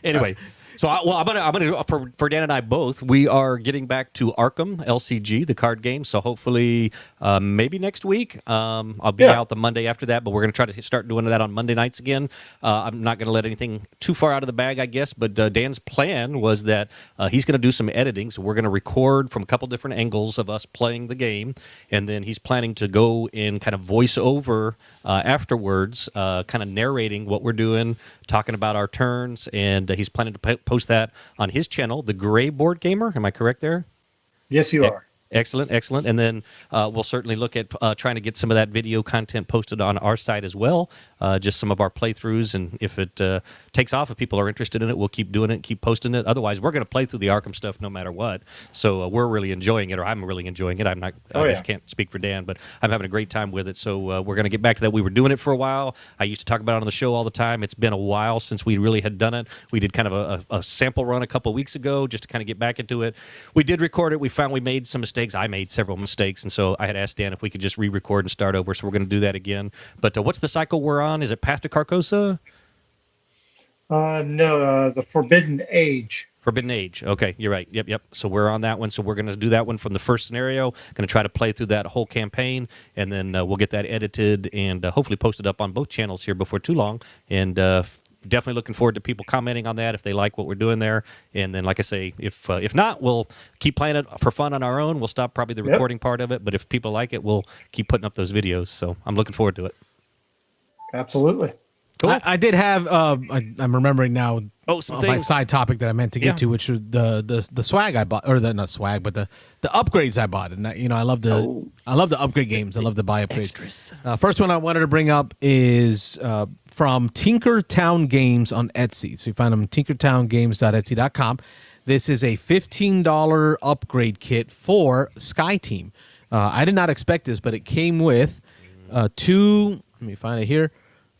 Anyway. So, I'm gonna for Dan and I both. We are getting back to Arkham LCG, the card game. So hopefully, maybe next week. I'll be out the Monday after that, but we're gonna try to start doing that on Monday nights again. I'm not gonna let anything too far out of the bag, I guess. But Dan's plan was that he's gonna do some editing. So we're gonna record from a couple different angles of us playing the game, and then he's planning to go in kind of voice over afterwards, kind of narrating what we're doing, talking about our turns, and he's planning to post that on his channel, The Gray Board Gamer. Am I correct there?
Yes, you are.
Excellent. And then we'll certainly look at trying to get some of that video content posted on our site as well, just some of our playthroughs. And if it takes off, if people are interested in it, we'll keep doing it, keep posting it. Otherwise, we're going to play through the Arkham stuff no matter what. So we're really enjoying it, or I'm really enjoying it. I just can't speak for Dan, but I'm having a great time with it. So we're going to get back to that. We were doing it for a while. I used to talk about it on the show all the time. It's been a while since we really had done it. We did kind of a sample run a couple weeks ago just to kind of get back into it. We did record it. We found we made some mistakes. I made several mistakes, and so I had asked Dan if we could just re-record and start over, so we're going to do that again. But what's the cycle we're on? Is it Path to Carcosa?
No, the Forbidden Age.
Forbidden Age. Okay, you're right. Yep. So we're on that one. So we're going to do that one from the first scenario. Going to try to play through that whole campaign, and then we'll get that edited and hopefully posted up on both channels here before too long. And definitely looking forward to people commenting on that if they like what we're doing there. And then, like I say, if not, we'll keep playing it for fun on our own. We'll stop probably the recording part of it, but if people like it, we'll keep putting up those videos. So I'm looking forward to it.
Absolutely.
Cool.
I did have. I'm remembering now.
Some
my
things.
side topic that I meant to get to, which was the swag I bought, or the not swag, but the upgrades I bought. And I love the upgrade games. I love the buy upgrades. First one I wanted to bring up is from Tinkertown Games on Etsy. So you find them at tinkertowngames.etsy.com. This is a $15 upgrade kit for Sky Team. I did not expect this, but it came with two. Let me find it here.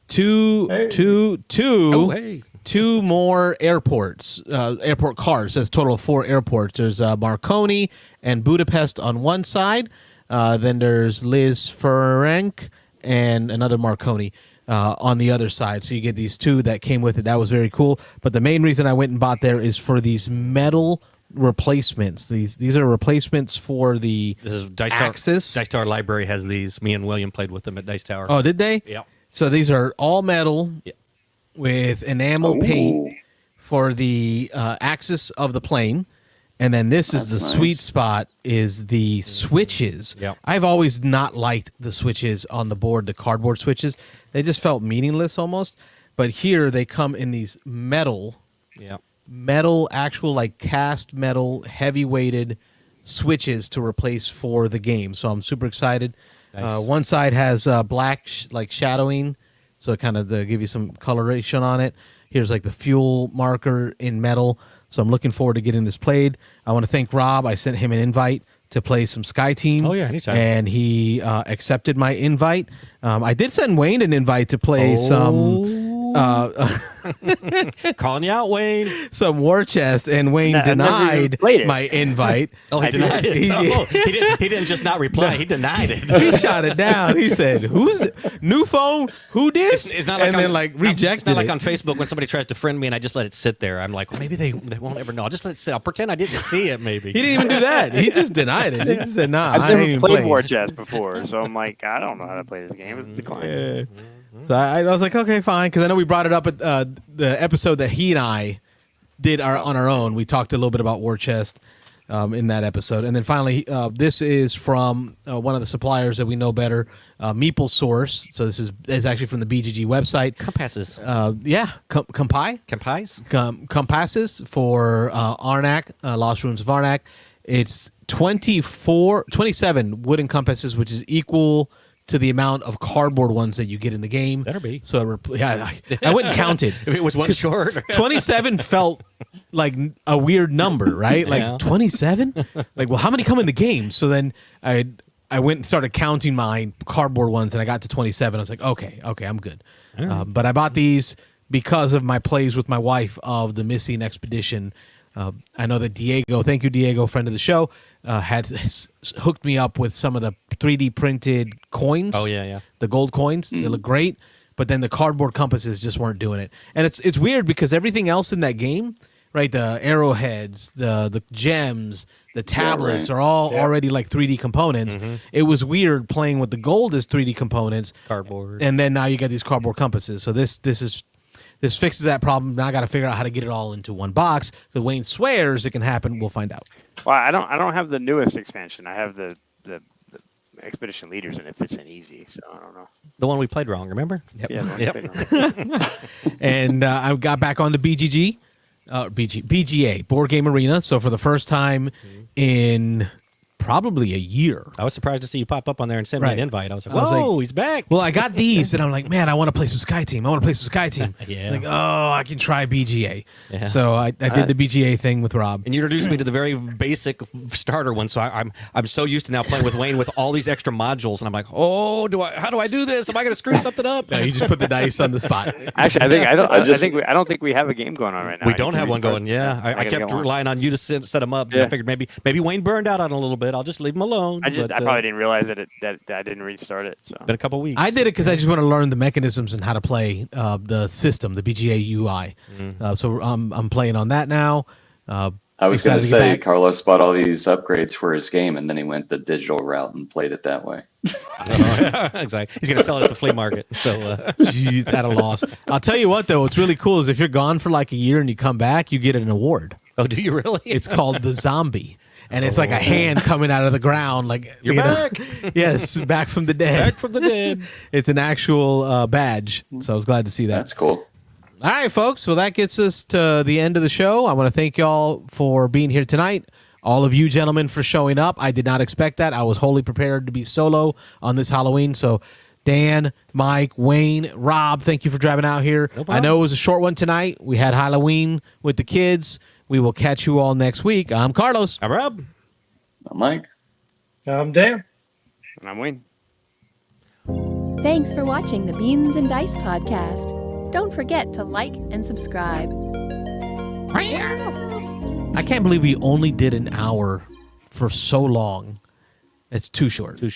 Two
Oh, hey.
two more airports, airport cars. There's a total of 4 airports. There's Marconi and Budapest on one side. Then there's Liz Ferenc and another Marconi on the other side. So you get these 2 that came with it. That was very cool. But the main reason I went and bought there is for these metal replacements. These are replacements for the
This is Dice
Axis.
Tower. Dice Tower Library has these. Me and William played with them at Dice Tower.
Oh, did they?
Yeah.
So these are all metal with enamel paint
Ooh.
for the axis of the plane. And then this is the
That's
sweet
nice.
spot is the switches.
Yep.
I've always not liked the switches on the board, the cardboard switches. They just felt meaningless almost. But here they come in these metal,
Yeah.
actual like cast metal, heavy weighted switches to replace for the game. So I'm super excited.
Nice.
One side has black like shadowing, so it kind of give you some coloration on it. Here's like the fuel marker in metal. So I'm looking forward to getting this played. I want to thank Rob. I sent him an invite to play some Sky Team.
Oh, yeah, anytime.
And he accepted my invite. I did send Wayne an invite to play
Calling you out, Wayne.
some War Chest, and Wayne
No, I've never even
denied
played it.
my invite.
Oh, he
I did.
denied it.
He
Oh, he didn't just not reply. He denied it.
He shot it down. He said, "Who's new phone? Who this?"
It's not like
and
on,
then like rejected
It's not like
it.
on Facebook when somebody tries to friend me and I just let it sit there. I'm like, well, maybe they won't ever know. I'll just let it sit. I'll pretend I didn't see it. Maybe.
He didn't even do that. He just denied it. He just said, "Nah,
I've
I ain't
never
even
played
playing."
War Chest before, so I'm like, I don't know how to play this game. It's declined.
Yeah. So I was like, okay, fine, because I know we brought it up at the episode that he and I did on our own. We talked a little bit about War Chest in that episode, and then finally, this is from one of the suppliers that we know better, Meeple Source. So this is actually from the BGG website.
Compasses.
Compasses for Arnak, Lost Ruins of Arnak. It's 27 wooden compasses, which is equal to the amount of cardboard ones that you get in the game.
Better be.
So I went and counted.
If it was one short.
27 felt like a weird number, right?
Yeah.
Like 27? Like, well, how many come in the game? So then I went and started counting my cardboard ones, and I got to 27. I was like, okay, I'm good. But I bought these because of my plays with my wife of the Missing Expedition. I know that Diego, thank you, Diego, friend of the show, had hooked me up with some of the 3D printed coins.
Oh, yeah.
The gold coins. They look great. But then the cardboard compasses just weren't doing it. And it's weird because everything else in that game, right, the arrowheads, the gems, the tablets are all already like 3D components. It was weird playing with the gold as 3D components.
Cardboard.
And then now you got these cardboard compasses. So this fixes that problem. Now I got to figure out how to get it all into one box because Wayne swears it can happen. We'll find out.
Well, I don't have the newest expansion. I have the Expedition Leaders, and it fits in easy. So I don't know.
The one we played wrong, remember?
Yep.
Yeah,
And I got back onto BGA, Board Game Arena. So for the first time in probably a year.
I was surprised to see you pop up on there and send me an invite. I was like,
I was
whoa,
like-
he's back.
Well, I got these, and I'm like, man, I want to play some Sky Team.
Yeah.
Like, oh, I can try BGA.
Yeah.
So I did the BGA thing with Rob.
And you introduced me to the very basic starter one, so I'm so used to now playing with Wayne with all these extra modules, and I'm like, oh, how do I do this? Am I going to screw something up?
No, you just put the dice on the spot.
Actually, I don't think we have a game going on right now.
We
I
don't
need to
have one
restart.
going. Yeah, I
gotta
kept
get one.
relying on you to set them up.
Yeah.
I figured maybe Wayne burned out on it a little bit. I'll just leave him alone.
I probably didn't realize that I didn't restart it. So
been a couple weeks.
I did it because I just want to learn the mechanisms and how to play the system, the BGA UI. So I'm playing on that now.
I was going
Excited
to
to get
say,
back.
Carlos bought all these upgrades for his game, and then he went the digital route and played it that way.
Exactly. He's going to sell it at the flea market. So
Jeez, at a loss. I'll tell you what, though, what's really cool is if you're gone for like a year and you come back, you get an award.
oh, do you really?
It's called the Zombie. And it's like a hand coming out of the ground, like
You're
you know.
back.
Yes, back from the dead.
Back from the dead.
It's an actual badge, so I was glad to see that.
That's cool.
All right, folks. Well, that gets us to the end of the show. I want to thank y'all for being here tonight. All of you gentlemen for showing up. I did not expect that. I was wholly prepared to be solo on this Halloween. So, Dan, Mike, Wayne, Rob, thank you for driving out here.
No problem.
I know it was a short one tonight. We had Halloween with the kids. We will catch you all next week. I'm Carlos.
I'm Rob.
I'm Mike.
I'm Dan.
and I'm Wayne.
Thanks for watching the Beans and Dice podcast. Don't forget to like and subscribe.
I can't believe we only did an hour for so long. It's too short.
Too short.